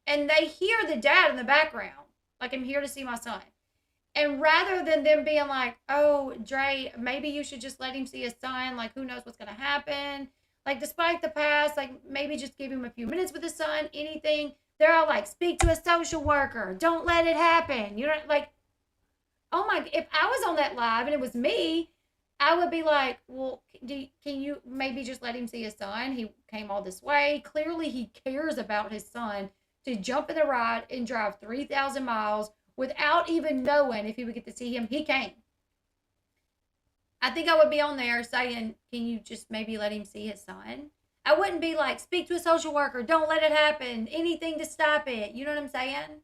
And they hear the dad in the background. Like, I'm here to see my son. And rather than them being like, oh, Dre, maybe you should just let him see his son. Like, who knows what's going to happen? Like, despite the past, like, maybe just give him a few minutes with his son, anything. They're all like, speak to a social worker. Don't let it happen. You know, like, oh my, if I was on that live and it was me, I would be like, well, can you maybe just let him see his son? He came all this way. Clearly, he cares about his son to jump in the ride and drive 3,000 miles without even knowing if he would get to see him. He came. I think I would be on there saying, can you just maybe let him see his son? I wouldn't be like, speak to a social worker. Don't let it happen. Anything to stop it. You know what I'm saying?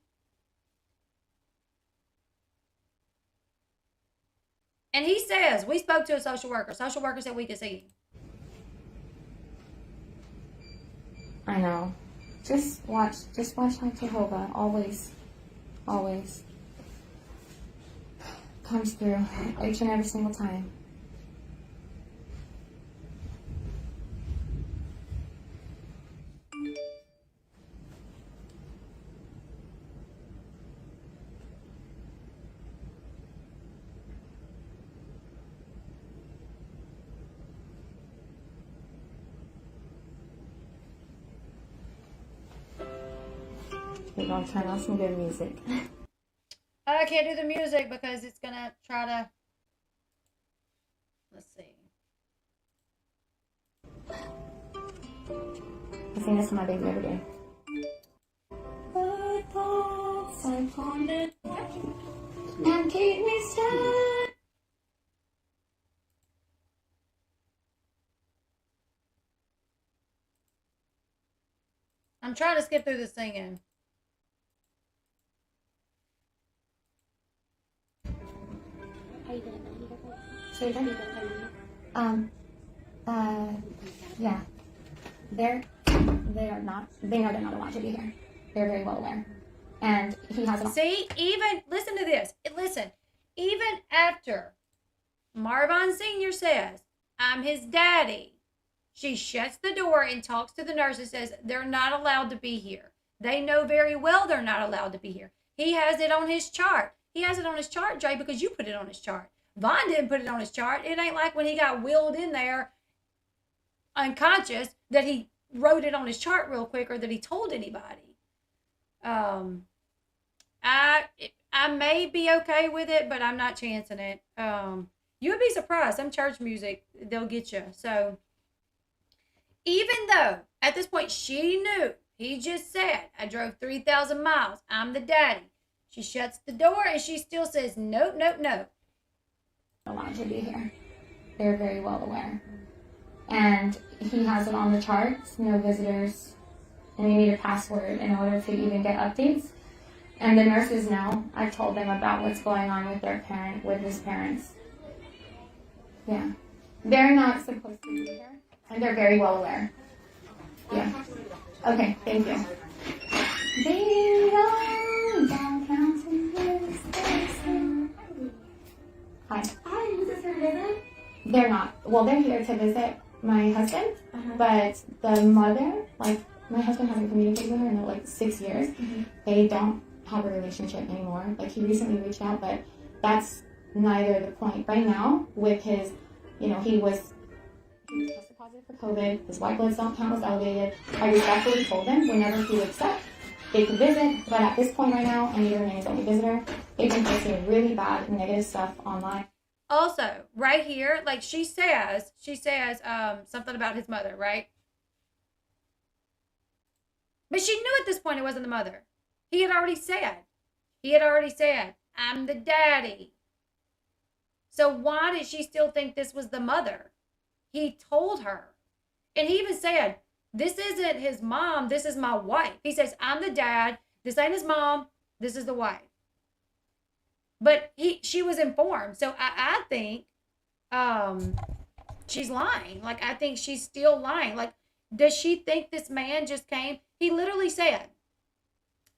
And he says, we spoke to a social worker. Social worker said we could see him. I know. Just watch like Jehovah. Always comes through each and every single time. We're gonna turn on some good music. I can't do the music because it's going to try to, let's see. I sing this to my baby every day. And keep me still. I'm trying to skip through the singing. Are you gonna let me go first? So Are you gonna let me? Yeah. They know they're not allowed to be here. They're very well aware. And he has See, even, listen to this. Listen, even after Marvin Sr. says, I'm his daddy, she shuts the door and talks to the nurse and says, they're not allowed to be here. They know very well they're not allowed to be here. He has it on his chart. He has it on his chart, Jay, because you put it on his chart. Vaughn didn't put it on his chart. It ain't like when he got wheeled in there unconscious that he wrote it on his chart real quick or that he told anybody. I may be okay with it, but I'm not chancing it. You would be surprised. Some church music, they'll get you. So even though at this point she knew, he just said, I drove 3,000 miles. I'm the daddy. She shuts the door and she still says, nope, nope, nope. allowed to be here. They're very well aware. And he has it on the charts, no visitors, and you need a password in order to even get updates. And the nurses know. I've told them about what's going on with his parents. Yeah. They're not supposed to be here, and they're very well aware. Yeah. Okay, thank you. Hi. Hi, is this her visit? They're not. Well, they're here to visit my husband, but the mother, like, my husband hasn't communicated with her in like 6 years. They don't have a relationship anymore. Like, he recently reached out, but that's neither the point. Right now, with his, he was tested positive for COVID. His white blood cell count was elevated. I respectfully told them whenever he would accept, they could visit. But at this point right now, I need to remain his only visitor. They've been posting really bad, negative stuff online. Also, right here, like she says something about his mother, right? But she knew at this point it wasn't the mother. He had already said, I'm the daddy. So why did she still think this was the mother? He told her. And he even said, this isn't his mom, this is my wife. He says, I'm the dad, this ain't his mom, this is the wife. But she was informed. So I think she's lying. Like, I think she's still lying. Like, does she think this man just came? He literally said,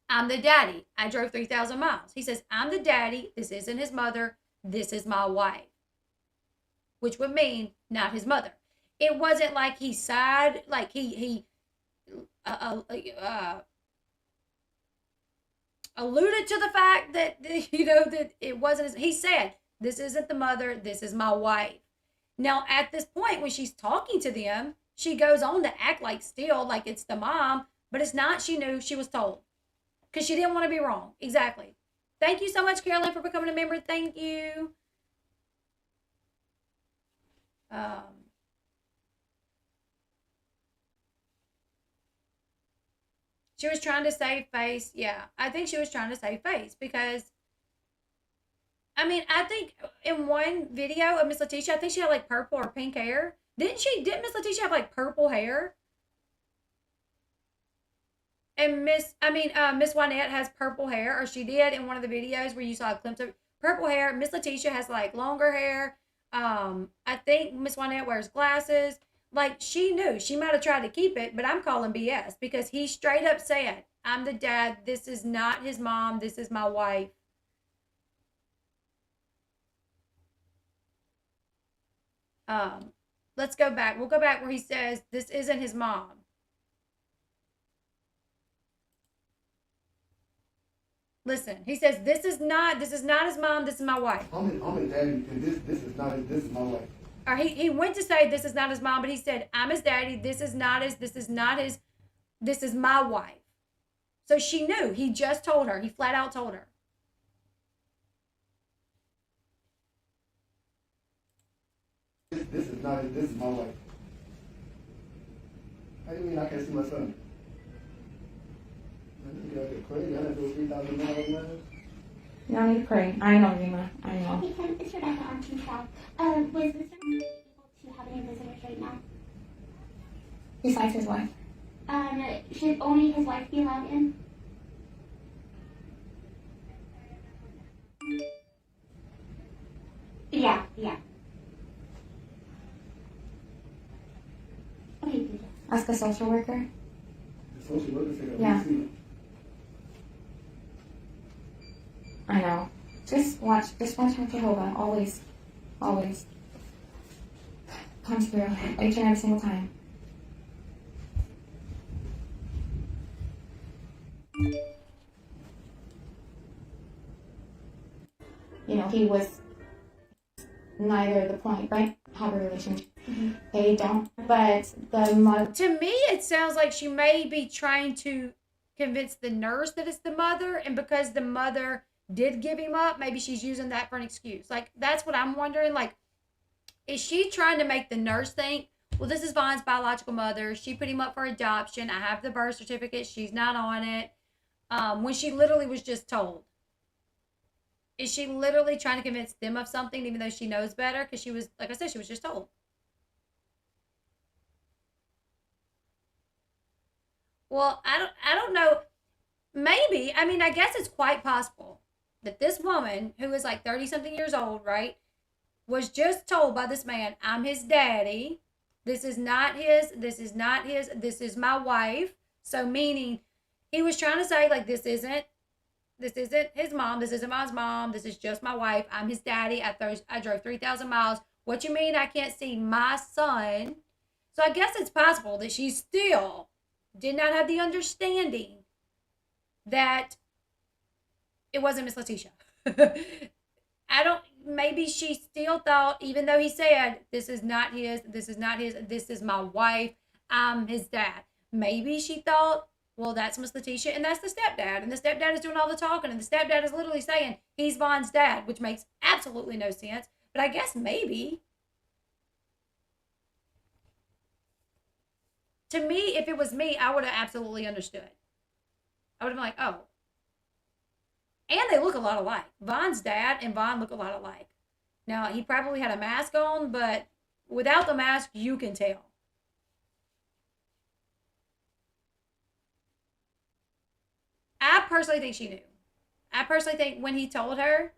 I'm the daddy. I drove 3,000 miles. He says, I'm the daddy. This isn't his mother. This is my wife. Which would mean not his mother. It wasn't like he sighed, like he alluded to the fact that, that it wasn't. He said, this isn't the mother. This is my wife. Now, at this point, when she's talking to them, she goes on to act like still, like it's the mom, but it's not. She knew, she was told. Because she didn't want to be wrong. Exactly. Thank you so much, Carolyn, for becoming a member. Thank you. She was trying to save face. Yeah, I think she was trying to save face because, I mean, I think in one video of Miss Letitia, I think she had like purple or pink hair. Didn't Miss Letitia have like purple hair? And Miss Wynette has purple hair, or she did in one of the videos where you saw a glimpse of purple hair. Miss Letitia has like longer hair. I think Miss Wynette wears glasses. Like, she knew. She might have tried to keep it, but I'm calling BS because he straight up said, I'm the dad. This is not his mom. This is my wife. Let's go back. We'll go back where he says, this isn't his mom. Listen, he says, this is not his mom, this is my wife. I'm a daddy, and this is my wife. Or he went to say this is not his mom, but he said, I'm his daddy, this is my wife. So she knew. He just told her. He flat out told her. This is my wife. How do you mean I can't see my son? You don't need to pray. I know, Rima. I know. Because it's Rebecca on Team 12. Was this able to have any visitors right now? Besides his wife. Should only his wife be allowed in? Yeah. Okay, good. Ask a social worker. The social worker said, Yeah. I know. Just watch her Jehovah. Always. Comes through each and every single time. He was neither the point, right? Have a relationship. Mm-hmm. They don't. But the mother. To me, it sounds like she may be trying to convince the nurse that it's the mother, and because the mother did give him up, maybe she's using that for an excuse. Like, that's what I'm wondering. Like, is she trying to make the nurse think, well, this is Vaughn's biological mother. She put him up for adoption. I have the birth certificate. She's not on it. When she literally was just told. Is she literally trying to convince them of something, even though she knows better? Because she was, like I said, she was just told. Well, I don't know. Maybe. I mean, I guess it's quite possible that this woman, who is like 30-something years old, right, was just told by this man, I'm his daddy. This is not his. This is my wife. So meaning he was trying to say, like, this isn't his mom. This isn't my mom. This is just my wife. I'm his daddy. I drove 3,000 miles. What you mean I can't see my son? So I guess it's possible that she still did not have the understanding that it wasn't Miss Letitia. Maybe she still thought, even though he said, this is not his, this is my wife, I'm his dad. Maybe she thought, well, that's Miss Letitia, and that's the stepdad, and the stepdad is doing all the talking, and the stepdad is literally saying he's Vaughn's dad, which makes absolutely no sense. But I guess maybe. To me, if it was me, I would have absolutely understood. I would have been like, oh. And they look a lot alike. Von's dad and Von look a lot alike. Now, he probably had a mask on, but without the mask, you can tell. I personally think she knew. I personally think when he told her,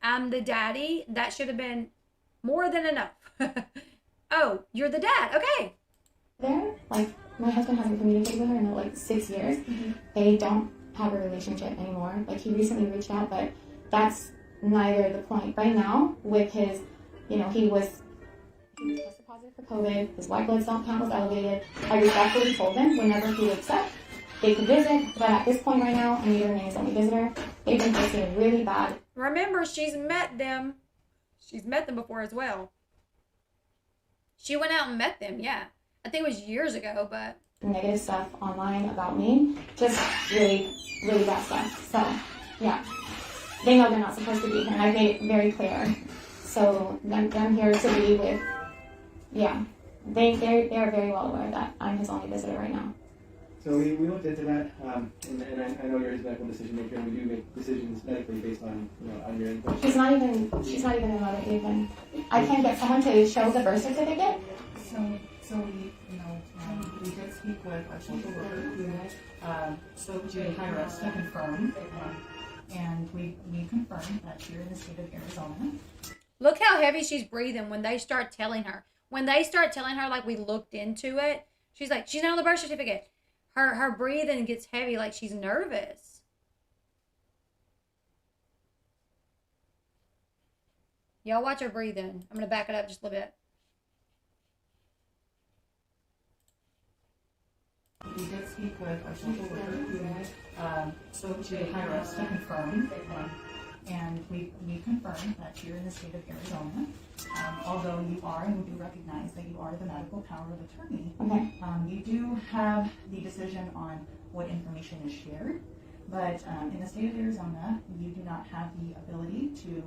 I'm the daddy, that should have been more than enough. Oh, you're the dad. Okay. There, like, my husband hasn't communicated with her in like 6 years. They don't have a relationship anymore. Like, he recently reached out, but that's neither the point. Right now, with his, you know, he was tested positive for COVID. His white blood cell count was elevated. I respectfully told him whenever he would accept, they could visit. But at this point right now, I need to remain his only visitor. They've been facing really bad. Remember, she's met them. She's met them before as well. She went out and met them, yeah. I think it was years ago, but... Negative stuff online about me. Just really, really bad stuff. So, yeah. They know they're not supposed to be here, and I've made it very clear. So, I'm here to be with... Yeah. They're very well aware that I'm his only visitor right now. So we looked into that, and I know you're his medical decision maker, and we do make decisions medically based on, you know, on your input. She's not even a mother even. I can't get someone to show the birth certificate. So we, you know, we did speak with our social worker who spoke to higher ups to confirm, and we confirmed that here in the state of Arizona. Look how heavy she's breathing when they start telling her. When they start telling her, like, we looked into it, she's like, she's not on the birth certificate. Her breathing gets heavy, like she's nervous. Y'all watch her breathing. I'm going to back it up just a little bit. We did speak with our social worker who spoke to higher ups to confirm, and we confirmed that here in the state of Arizona, although you are, and we do recognize that you are the medical power of attorney, you do have the decision on what information is shared, but in the state of Arizona, you do not have the ability to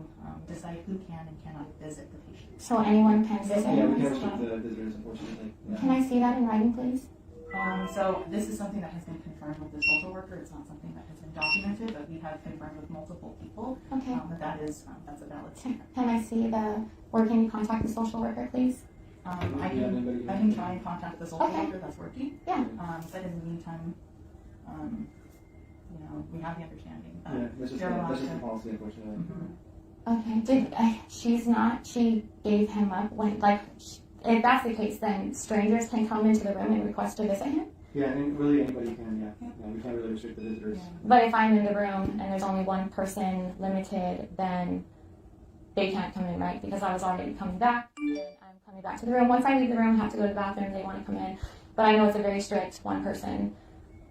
decide who can and cannot visit the patient. So anyone can visit? Yeah, we can restrict the visitors, unfortunately. Yeah. Can I see that in writing, please? So this is something that has been confirmed with the social worker. It's not something that has been documented, but we have confirmed with multiple people that that's a valid statement. Can I see or can you contact the social worker, please? I can try and contact the social worker that's working. Yeah. But in the meantime, you know, we have the understanding that that's just the policy, unfortunately. Okay. She gave him up when, like, if that's the case, then strangers can come into the room and request to visit him? Yeah, and really anybody can, yeah. We can't really restrict the visitors. Yeah. But if I'm in the room and there's only one person limited, then they can't come in, right? Because I was already coming back, and I'm coming back to the room. Once I leave the room, I have to go to the bathroom, they want to come in. But I know it's a very strict one-person,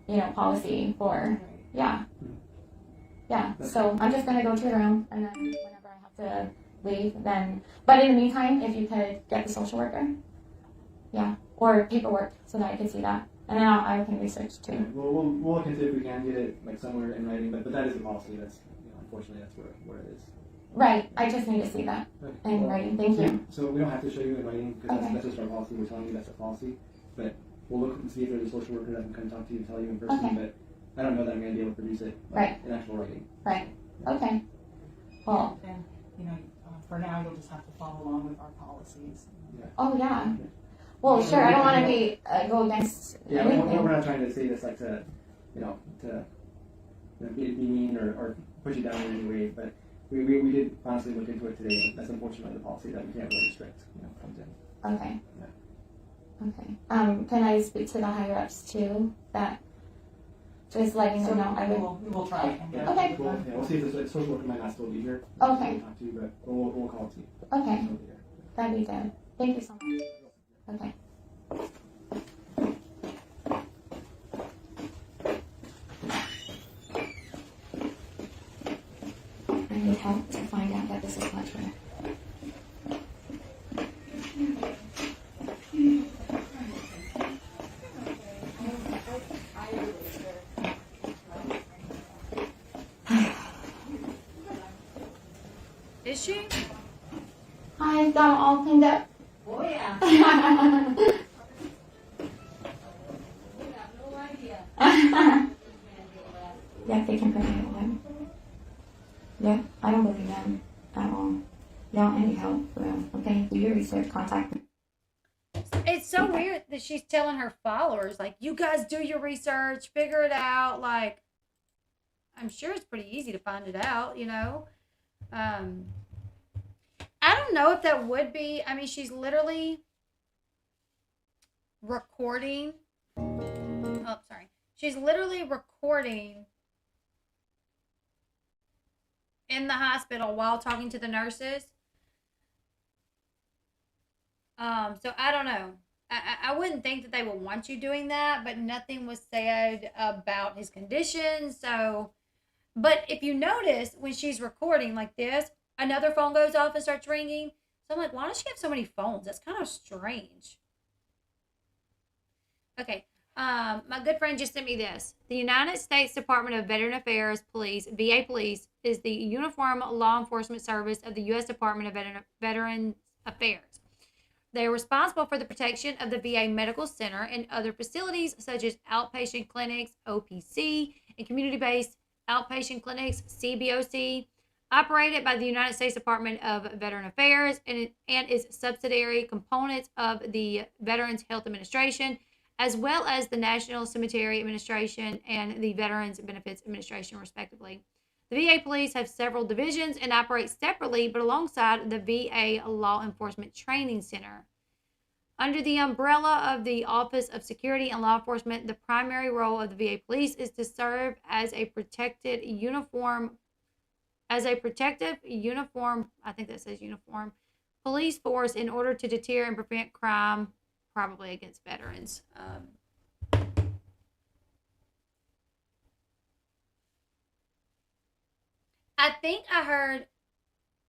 you know, policy for, yeah. Yeah, so I'm just going to go to the room, and then whenever I have to leave, then, but in the meantime, if you could get the social worker, yeah, or paperwork so that I can see that, and then I can research too. Yeah, we'll look into if we can get it like somewhere in writing, but that is the policy. That's, you know, unfortunately that's where it is. Right, I just need to see that in writing. Thank you. So we don't have to show you in writing because that's just our policy. We're telling you that's the policy, but we'll look and see if there's a social worker that can come talk to you and tell you in person. But I don't know that I'm going to be able to produce it in actual writing. Right. Okay. Well. And you know. For now, you'll just have to follow along with our policies. Yeah. Oh, yeah. Well, sure, I don't want to be go against anything. We're not trying to say this like to be mean or push you down in any way, but we did honestly look into it today. That's unfortunately the policy that we can't really restrict, comes in. Okay. Yeah. Okay. Can I speak to the higher-ups, too? That just letting them know I will. We will try. And get okay. We'll see if the social worker might not still be here. Okay. We'll talk to you, but we'll call it to you. Okay. That'd be good. Thank you so much. Okay. I need help to find out that this is much better. Is she? I've got it all cleaned up. Oh yeah. Yeah, they can put me away. Yeah, I don't believe them at all. Y'all any help, okay? Do your research, contact me. It's so weird that she's telling her followers, like, you guys do your research, figure it out. Like, I'm sure it's pretty easy to find it out, you know? I don't know if that would be, I mean, she's literally recording. Oh, sorry. She's literally recording in the hospital while talking to the nurses. So I don't know. I wouldn't think that they would want you doing that, but nothing was said about his condition. So, but if you notice when she's recording like this, another phone goes off and starts ringing. So I'm like, why does she have so many phones? That's kind of strange. Okay. My good friend just sent me this. The United States Department of Veteran Affairs Police, VA Police, is the uniform law enforcement service of the U.S. Department of Veterans Affairs. They are responsible for the protection of the VA Medical Center and other facilities such as outpatient clinics, OPC, and community-based outpatient clinics, CBOC, operated by the United States Department of Veteran Affairs and its subsidiary components of the Veterans Health Administration, as well as the National Cemetery Administration and the Veterans Benefits Administration, respectively. The VA Police have several divisions and operate separately but alongside the VA Law Enforcement Training Center. Under the umbrella of the Office of Security and Law Enforcement, the primary role of the VA Police is to serve as a protective uniform, I think that says uniform, police force in order to deter and prevent crime, probably against veterans. I think I heard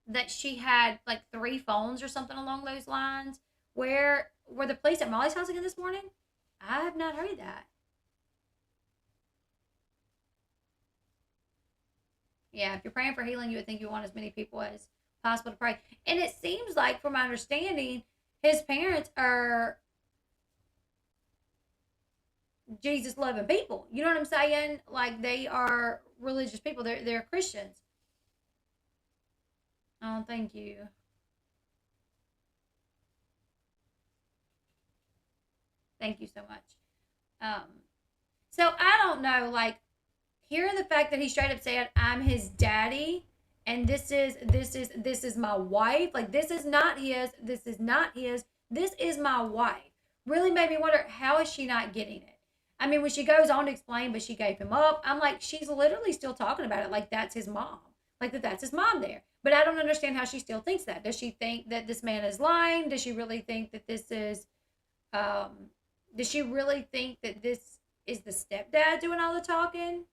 that she had like 3 phones or something along those lines. Where were the police at Molly's house again this morning? I have not heard that. Yeah, if you're praying for healing, you would think you want as many people as possible to pray. And it seems like, from my understanding, his parents are Jesus-loving people. You know what I'm saying? Like, they are religious people. They're Christians. Oh, thank you. Thank you so much. So I don't know, like, hearing the fact that he straight up said, I'm his daddy, and this is my wife. Like, this is not his, this is my wife. Really made me wonder, how is she not getting it? I mean, when she goes on to explain, but she gave him up, I'm like, she's literally still talking about it like that's his mom. Like, that's his mom there. But I don't understand how she still thinks that. Does she think that this man is lying? Does she really think that this is, does she really think that this is the stepdad doing all the talking?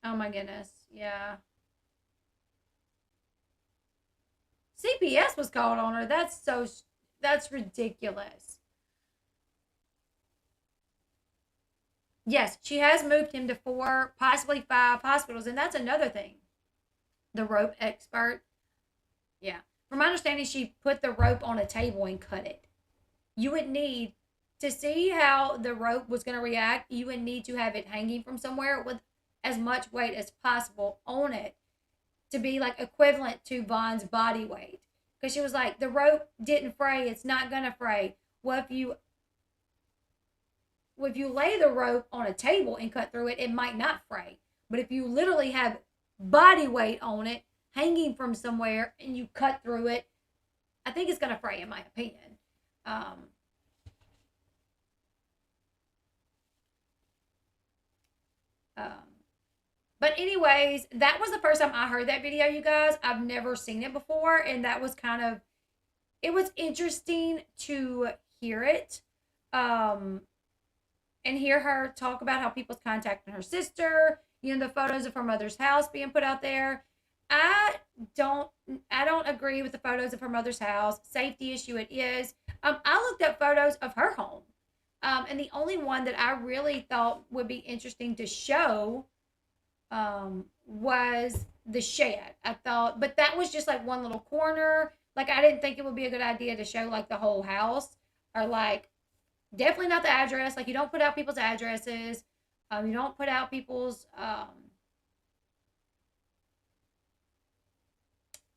Oh my goodness. Yeah. CPS was called on her. That's ridiculous. Yes, she has moved him to 4, possibly 5 hospitals, and that's another thing. The rope expert. Yeah. From my understanding, she put the rope on a table and cut it. You would need to see how the rope was going to react. You would need to have it hanging from somewhere with as much weight as possible on it to be like equivalent to Vaughn's body weight. Because she was like, the rope didn't fray. It's not going to fray. Well, if you lay the rope on a table and cut through it, it might not fray. But if you literally have body weight on it, hanging from somewhere, and you cut through it, I think it's going to fray, in my opinion. But anyways, that was the first time I heard that video, you guys. I've never seen it before, and that was it was interesting to hear it. And hear her talk about how people's contacting her sister, the photos of her mother's house being put out there. I don't agree with the photos of her mother's house. Safety issue it is. I looked up photos of her home. And the only one that I really thought would be interesting to show was the shed. I thought, but that was just like one little corner. Like, I didn't think it would be a good idea to show like the whole house, or like definitely not the address. Like, you don't put out people's addresses. You don't put out people's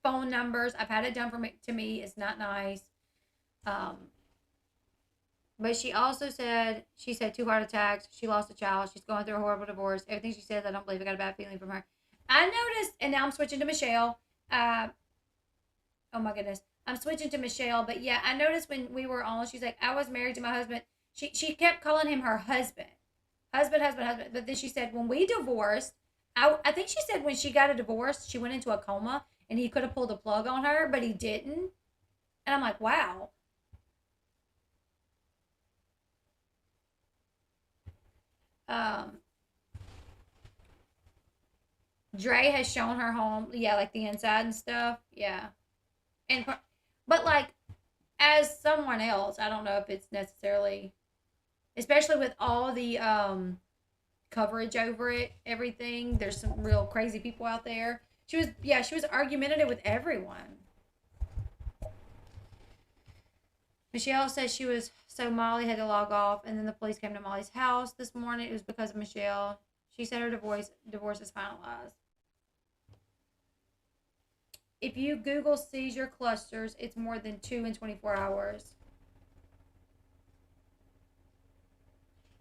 phone numbers. I've had it done to me. It's not nice. But she also said, she said 2 heart attacks. She lost a child. She's going through a horrible divorce. Everything she says, I don't believe. I got a bad feeling from her. I noticed, and now I'm switching to Michelle. Oh my goodness. I'm switching to Michelle. But yeah, I noticed when we were on, she's like, I was married to my husband. She kept calling him her husband. Husband. But then she said, when we divorced, I think she said when she got a divorce, she went into a coma and he could have pulled the plug on her, but he didn't. And I'm like, wow. Dre has shown her home, yeah, like the inside and stuff, yeah. And but like, as someone else, I don't know if it's necessarily, especially with all the coverage over it, everything. There's some real crazy people out there. She was argumentative with everyone. Michelle says she was, so Molly had to log off, and then the police came to Molly's house this morning. It was because of Michelle. She said her divorce is finalized. If you Google seizure clusters, it's more than 2 in 24 hours.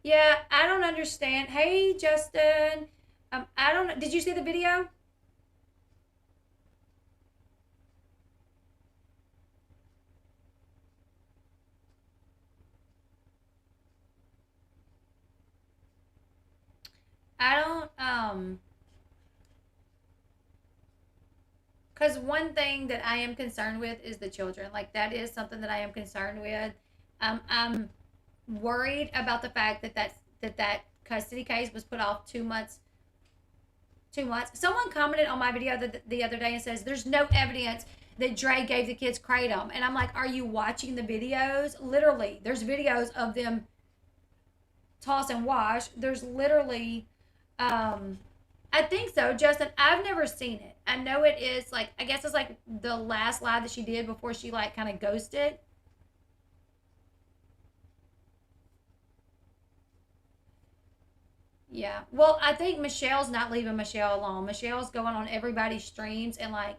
Yeah, I don't understand. Hey, Justin. I don't know. Did you see the video? I don't, because one thing that I am concerned with is the children. Like, that is something that I am concerned with. I'm worried about the fact that custody case was put off 2 months. 2 months. Someone commented on my video the other day and says, there's no evidence that Dre gave the kids kratom. And I'm like, are you watching the videos? Literally, there's videos of them toss and wash. There's literally, I think so, Justin. I've never seen it. I know it is like, I guess it's like the last live that she did before she like kind of ghosted. Yeah. Well, I think Michelle's not leaving Michelle alone. Michelle's going on everybody's streams and like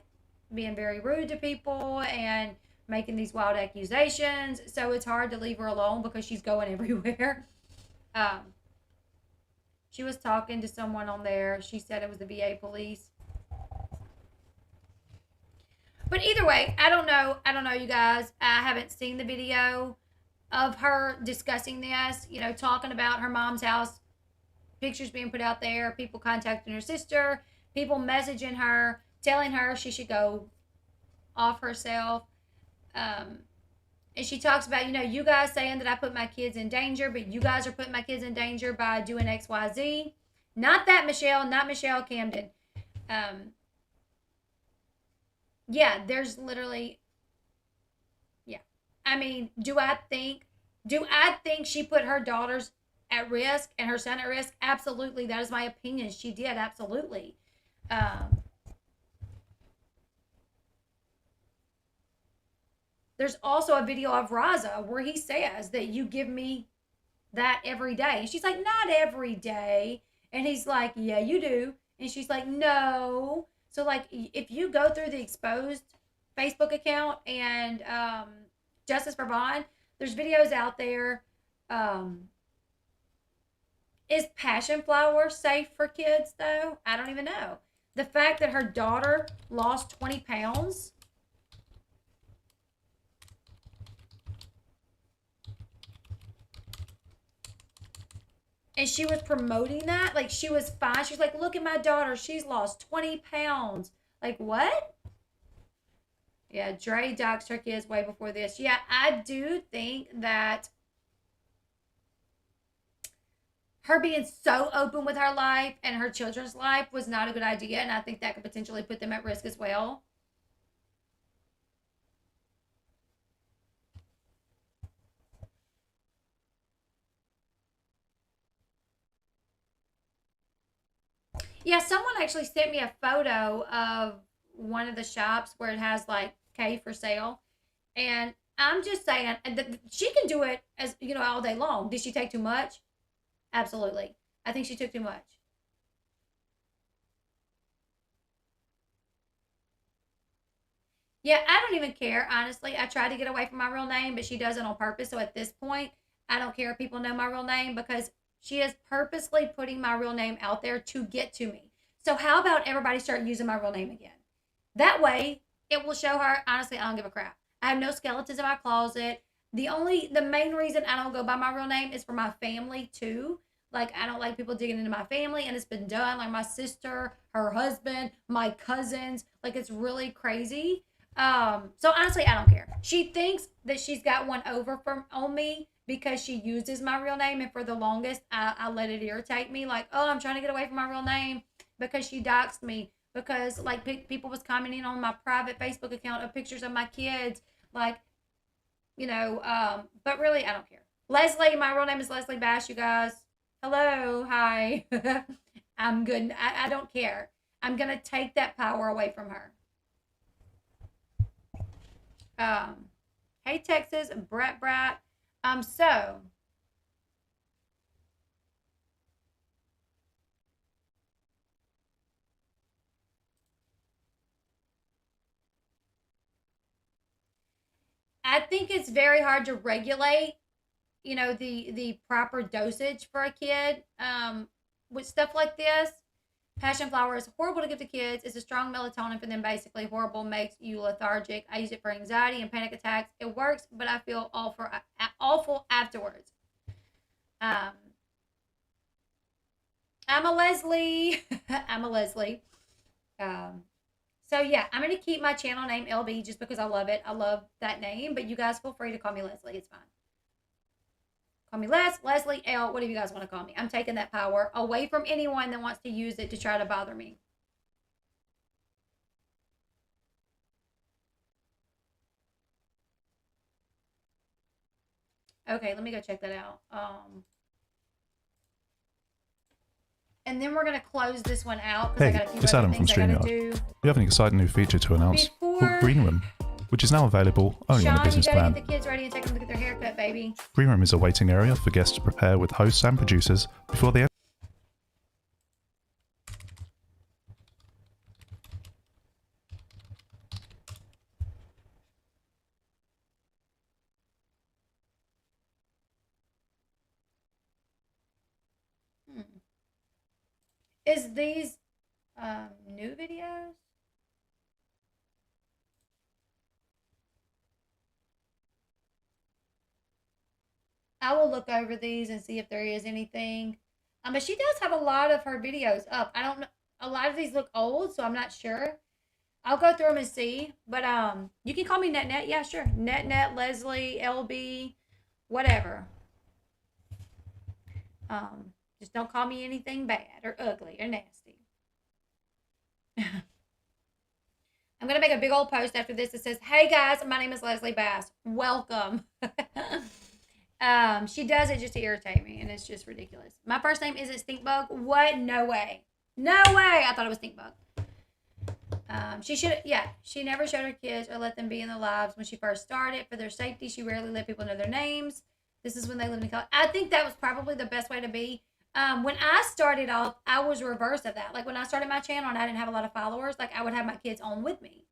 being very rude to people and making these wild accusations. So it's hard to leave her alone because she's going everywhere. She was talking to someone on there. She said it was the VA police. But either way, I don't know. I don't know, you guys. I haven't seen the video of her discussing this, you know, talking about her mom's house, pictures being put out there, people contacting her sister, people messaging her, telling her she should go off herself. And she talks about, you know, you guys saying that I put my kids in danger, but you guys are putting my kids in danger by doing X, Y, Z. Not that Michelle, not Michelle Camden. Yeah, there's literally, yeah. I mean, do I think she put her daughters at risk and her son at risk? Absolutely. That is my opinion. She did, absolutely. There's also a video of Raza where he says that you give me that every day. And she's like, not every day. And he's like, yeah, you do. And she's like, no. So, like, if you go through the exposed Facebook account and Justice for Vaughn, there's videos out there. Is passion flower safe for kids, though? I don't even know. The fact that her daughter lost 20 pounds. And she was promoting that. Like, she was fine. She's like, look at my daughter. She's lost 20 pounds. Like, what? Yeah, Dre doxed her kids way before this. Yeah, I do think that her being so open with her life and her children's life was not a good idea. And I think that could potentially put them at risk as well. Yeah, someone actually sent me a photo of one of the shops where it has like K for sale. And I'm just saying, she can do it as you know all day long. Did she take too much? Absolutely. I think she took too much. Yeah, I don't even care, honestly. I try to get away from my real name, but she does it on purpose. So at this point, I don't care if people know my real name because she is purposely putting my real name out there to get to me. So how about everybody start using my real name again? That way, it will show her, honestly, I don't give a crap. I have no skeletons in my closet. The main reason I don't go by my real name is for my family too. Like, I don't like people digging into my family, and it's been done. Like, my sister, her husband, my cousins. Like, it's really crazy. So honestly, I don't care. She thinks that she's got one over from on me because she uses my real name, and for the longest, I let it irritate me. Like, oh, I'm trying to get away from my real name because she doxed me. Because like people was commenting on my private Facebook account of pictures of my kids, like but really, I don't care. Leslie, my real name is Leslie Bass. You guys, hello, hi. I'm good. I don't care. I'm gonna take that power away from her. Hey Texas, Brat. So I think it's very hard to regulate, the proper dosage for a kid. With stuff like this, passion flower is horrible to give to kids. It's a strong melatonin for them, basically. Horrible, makes you lethargic. I use it for anxiety and panic attacks. It works, but I feel awful afterwards. Um, I'm a Leslie. I'm a Leslie. Um, so yeah, I'm gonna keep my channel name Elle Bee just because I love it. I love that name, but you guys feel free to call me Leslie. It's fine. Call me Leslie, Elle, whatever you guys want to call me. I'm taking that power away from anyone that wants to use it to try to bother me. Okay, let me go check that out. And then we're gonna close this one out because I got a few It's other Adam from things I gotta StreamYard. do. We have an exciting new feature to announce Before called Green Room, which is now available only on the Sean, you business gotta plan. get the kids ready and take them to get their haircut, baby. Green Room is a waiting area for guests to prepare with hosts and producers before they Is these new videos? I will look over these and see if there is anything. But she does have a lot of her videos up. I don't know. A lot of these look old, so I'm not sure. I'll go through them and see. But you can call me Net. Yeah, sure. Net, Leslie, Elle Bee, whatever. Just don't call me anything bad or ugly or nasty. I'm going to make a big old post after this that says, hey guys, my name is Leslie Bass. Welcome. She does it just to irritate me, and it's just ridiculous. My first name isn't Stinkbug. What? No way. No way. I thought it was Stinkbug. She never showed her kids or let them be in their lives when she first started. For their safety, she rarely let people know their names. This is when they lived in college. I think that was probably the best way to be. When I started off, I was reverse of that. Like when I started my channel and I didn't have a lot of followers, like I would have my kids on with me.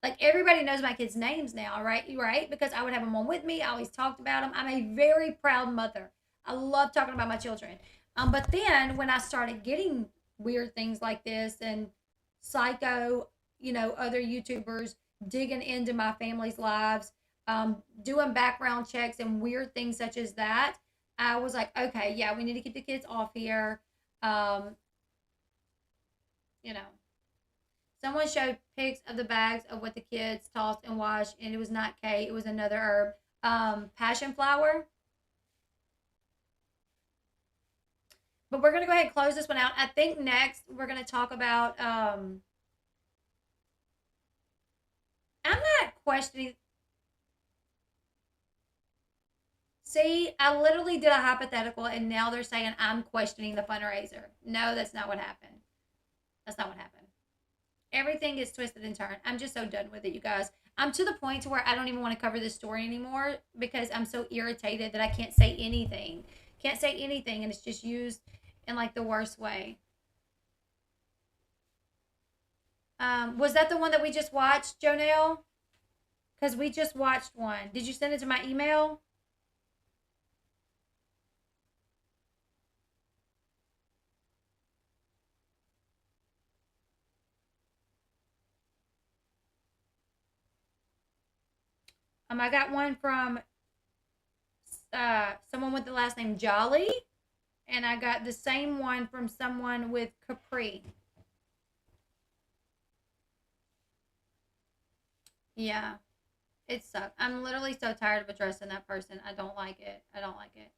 Like everybody knows my kids' names now, right? Right? Because I would have them on with me. I always talked about them. I'm a very proud mother. I love talking about my children. But then when I started getting weird things like this and psycho, other YouTubers digging into my family's lives, doing background checks and weird things such as that, I was like, okay, yeah, we need to keep the kids off here. Someone showed pics of the bags of what the kids tossed and washed, and it was not K, it was another herb. Passion flower. But we're going to go ahead and close this one out. I think next we're going to talk about, I'm not questioning. See, I literally did a hypothetical, and now they're saying I'm questioning the fundraiser. No, that's not what happened. That's not what happened. Everything is twisted and turned. I'm just so done with it, you guys. I'm to the point to where I don't even want to cover this story anymore because I'm so irritated that I can't say anything. Can't say anything, and it's just used in like the worst way. Was that the one that we just watched, Jonelle? Because we just watched one. Did you send it to my email? I got one from someone with the last name Jolly, and I got the same one from someone with Capri. Yeah, it sucks. I'm literally so tired of addressing that person. I don't like it. I don't like it.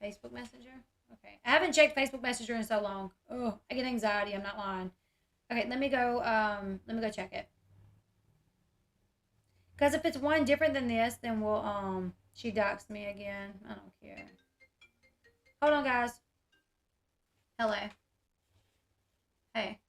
Facebook Messenger? Okay. I haven't checked Facebook Messenger in so long. Oh, I get anxiety. I'm not lying. Okay, let me go check it. Because if it's one different than this, then we'll, she doxed me again. I don't care. Hold on, guys. Hello. Hey.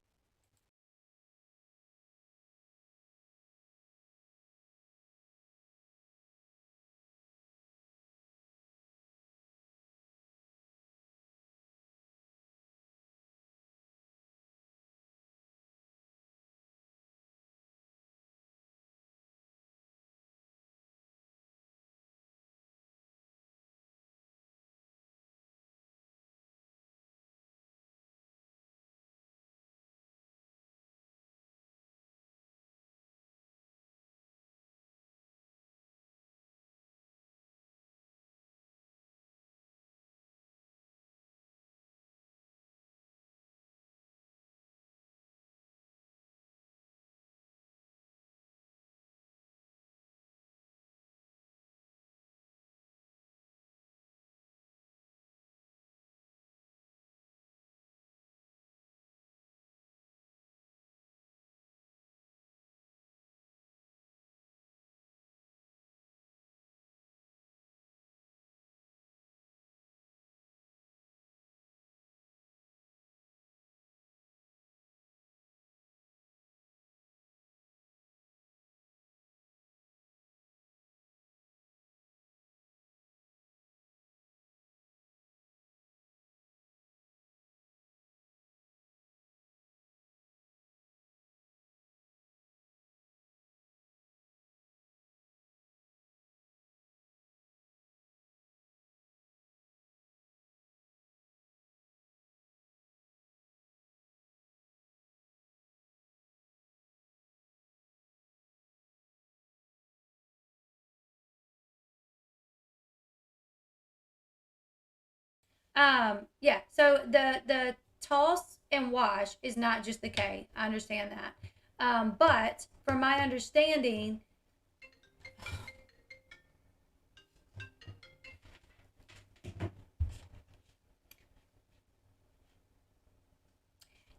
Yeah, so the toss and wash is not just the K. I understand that. But from my understanding,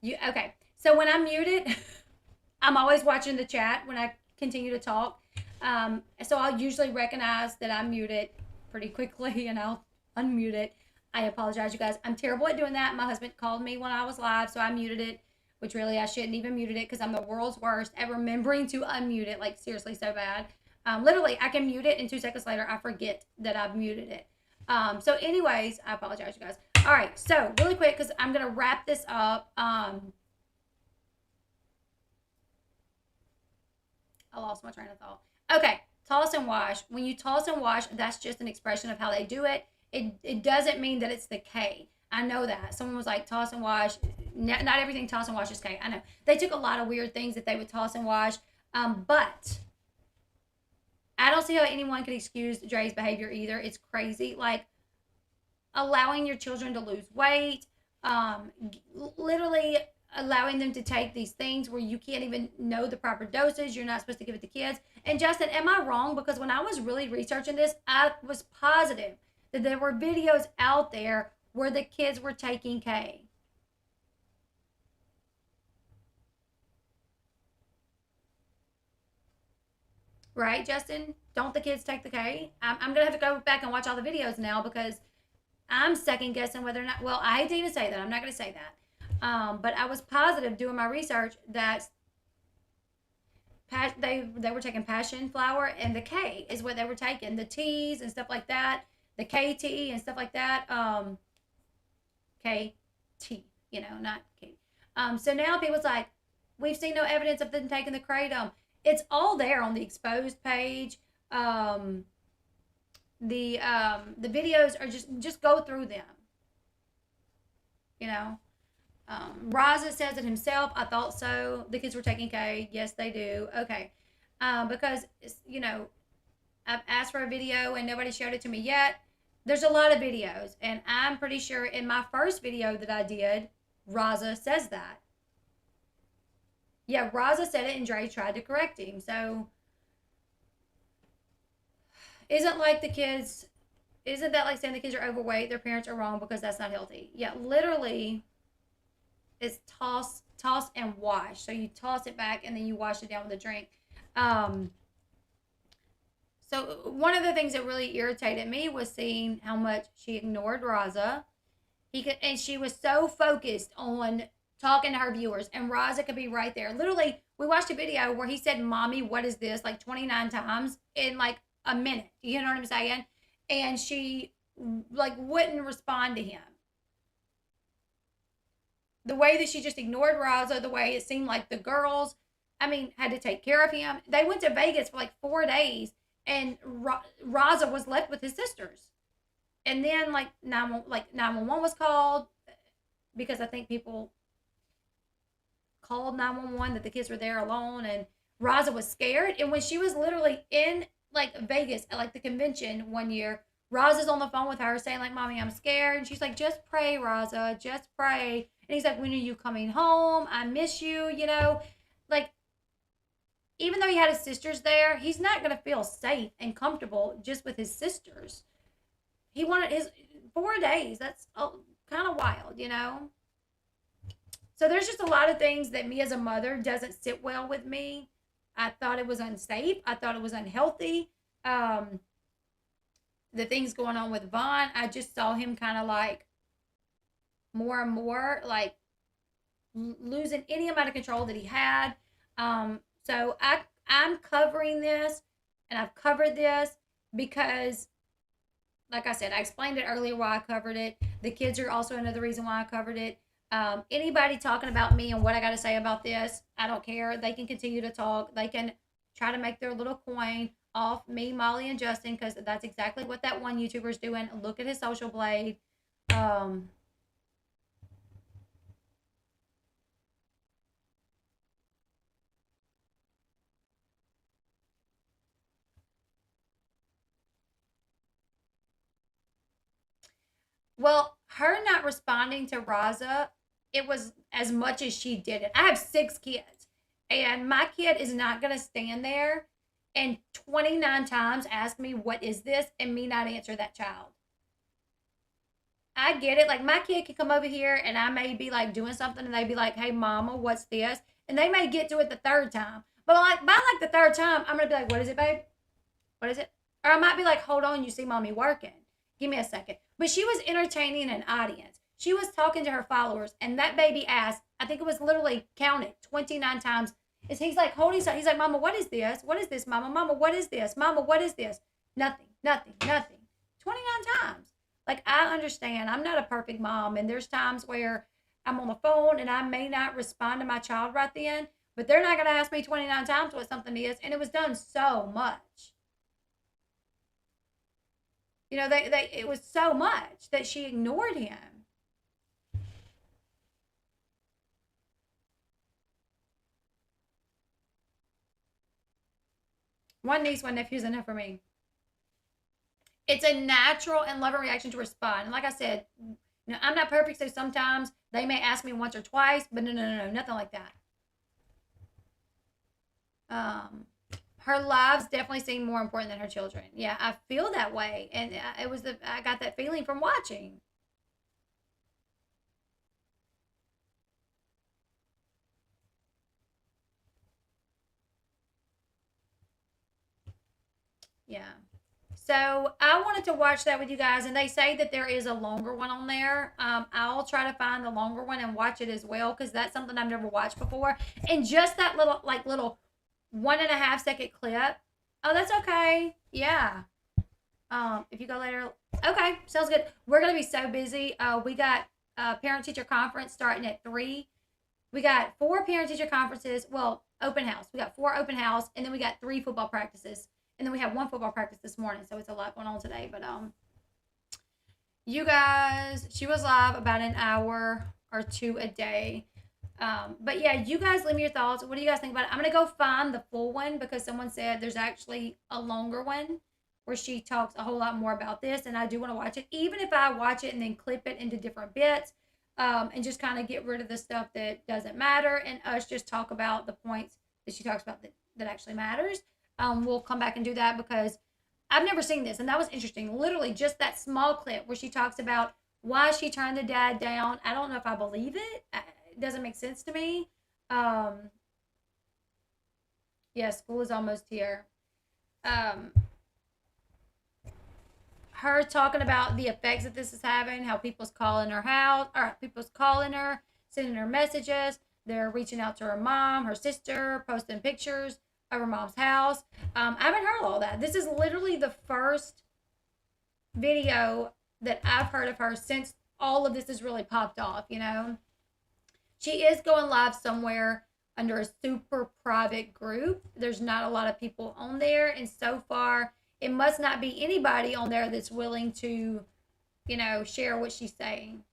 okay. So when I'm muted, I'm always watching the chat when I continue to talk. So I'll usually recognize that I'm muted pretty quickly and I'll unmute it. I apologize, you guys. I'm terrible at doing that. My husband called me when I was live, so I muted it, which really I shouldn't even muted it because I'm the world's worst at remembering to unmute it. Like, seriously, so bad. Literally, I can mute it, and 2 seconds later, I forget that I've muted it. So anyways, I apologize, you guys. All right, so really quick, because I'm going to wrap this up. I lost my train of thought. Okay, toss and wash. When you toss and wash, that's just an expression of how they do it. It doesn't mean that it's the K. I know that. Someone was like, toss and wash. Not everything toss and wash is K. I know. They took a lot of weird things that they would toss and wash. But I don't see how anyone could excuse Dre's behavior either. It's crazy. Like, allowing your children to lose weight, literally allowing them to take these things where you can't even know the proper dosage. You're not supposed to give it to kids. And Justin, am I wrong? Because when I was really researching this, I was positive that there were videos out there where the kids were taking K. Right, Justin? Don't the kids take the K? I'm going to have to go back and watch all the videos now because I'm second guessing whether or not, well, I hate to even say that. I'm not going to say that. But I was positive doing my research that they were taking passion flower, and the K is what they were taking. The T's and stuff like that. The KT and stuff like that. KT, not K. So now people's like, we've seen no evidence of them taking the kratom. It's all there on the exposed page. The videos are just go through them. Raza says it himself. I thought so. The kids were taking K. Yes, they do. Okay. Because, I've asked for a video and nobody showed it to me yet. There's a lot of videos. And I'm pretty sure in my first video that I did, Raza says that. Yeah, Raza said it and Dre tried to correct him. So, isn't that like saying the kids are overweight, their parents are wrong because that's not healthy? Yeah, literally, it's toss and wash. So you toss it back and then you wash it down with a drink. So one of the things that really irritated me was seeing how much she ignored Raza. And she was so focused on talking to her viewers, and Raza could be right there. Literally, we watched a video where he said, "Mommy, what is this?" like 29 times in like a minute. You know what I'm saying? And she like wouldn't respond to him. The way that she just ignored Raza, the way it seemed like the girls, had to take care of him. They went to Vegas for like 4 days, and Raza was left with his sisters. And then 911 was called because I think people called 911 that the kids were there alone, and Raza was scared. And when she was literally in like Vegas at like the convention one year, Raza's on the phone with her saying like, "Mommy, I'm scared." And she's like, "Just pray, Raza, just pray." And he's like, "When are you coming home? I miss you." Like, even though he had his sisters there, he's not going to feel safe and comfortable just with his sisters. He wanted his 4 days. That's kind of wild, So there's just a lot of things that me as a mother doesn't sit well with me. I thought it was unsafe. I thought it was unhealthy. The things going on with Vaughn, I just saw him kind of like more and more like losing any amount of control that he had. So I'm covering this, and I've covered this because, like I said, I explained it earlier why I covered it. The kids are also another reason why I covered it. Anybody talking about me and what I got to say about this, I don't care. They can continue to talk. They can try to make their little coin off me, Molly, and Justin, because that's exactly what that one YouTuber is doing. Look at his social blade. Well, her not responding to Raza, it was as much as she did it. I have 6 kids, and my kid is not going to stand there and 29 times ask me, "What is this?" and me not answer that child. I get it. Like, my kid can come over here and I may be like doing something and they be like, "Hey, mama, what's this?" And they may get to it the 3rd time. But by the 3rd time, I'm going to be like, "What is it, babe? What is it?" Or I might be like, "Hold on, you see mommy working. Give me a second." But she was entertaining an audience. She was talking to her followers, and that baby asked, I think it was literally counted 29 times. He's like holding something. He's like, "Mama, what is this? What is this, mama? Mama, what is this? Mama, what is this?" Nothing. 29 times. Like, I understand. I'm not a perfect mom, and there's times where I'm on the phone and I may not respond to my child right then, but they're not going to ask me 29 times what something is, and it was done so much. It was so much that she ignored him. One niece, one nephew is enough for me. It's a natural and loving reaction to respond. And like I said, I'm not perfect, so sometimes they may ask me once or twice, but no, nothing like that. Her lives definitely seem more important than her children. Yeah, I feel that way, and I got that feeling from watching. Yeah. So I wanted to watch that with you guys, and they say that there is a longer one on there. I'll try to find the longer one and watch it as well, because that's something I've never watched before. And just that little 1.5 second clip. Oh, that's okay. Yeah. If you go later. Okay, sounds good. We're gonna be so busy. We got parent teacher conference starting at 3. We got 4 parent teacher conferences. Well, open house. We got 4 open house, and then we got 3 football practices. And then we have 1 football practice this morning, so it's a lot going on today. But you guys, she was live about an hour or 2 a day. But yeah, you guys leave me your thoughts. What do you guys think about it? I'm gonna go find the full one, because someone said there's actually a longer one where she talks a whole lot more about this, and I do want to watch it, even if I watch it and then clip it into different bits, and just kind of get rid of the stuff that doesn't matter, and us just talk about the points that she talks about that actually matters. We'll come back and do that, because I've never seen this, and that was interesting. Literally just that small clip where she talks about why she turned the dad down. I don't know if I believe it. It doesn't make sense to me. Yeah, school is almost here. Her talking about the effects that this is having, how people's calling her house, or people's calling her, sending her messages. They're reaching out to her mom, her sister, posting pictures of her mom's house. I haven't heard all that. This is literally the first video that I've heard of her since all of this has really popped off, She is going live somewhere under a super private group. There's not a lot of people on there, and so far it must not be anybody on there that's willing to, share what she's saying.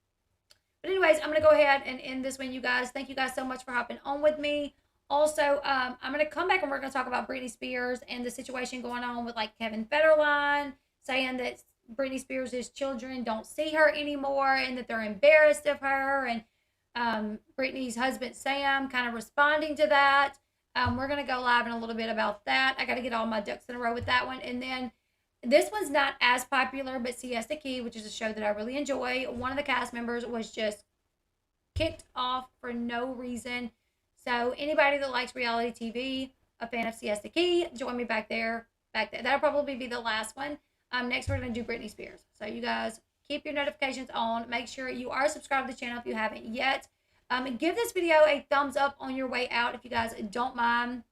But anyways, I'm going to go ahead and end this one, you guys. Thank you guys so much for hopping on with me. Also, I'm going to come back and we're going to talk about Britney Spears and the situation going on with Kevin Federline saying that Britney Spears' children don't see her anymore and that they're embarrassed of her, and Britney's husband Sam kind of responding to that. We're going to go live in a little bit about that. I got to get all my ducks in a row with that one. And then this one's not as popular, but Siesta Key, which is a show that I really enjoy, one of the cast members was just kicked off for no reason. So anybody that likes reality TV, a fan of Siesta Key, join me back there. That'll probably be the last one. Next, we're going to do Britney Spears. So you guys keep your notifications on. Make sure you are subscribed to the channel if you haven't yet. Give this video a thumbs up on your way out if you guys don't mind.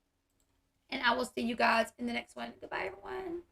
And I will see you guys in the next one. Goodbye, everyone.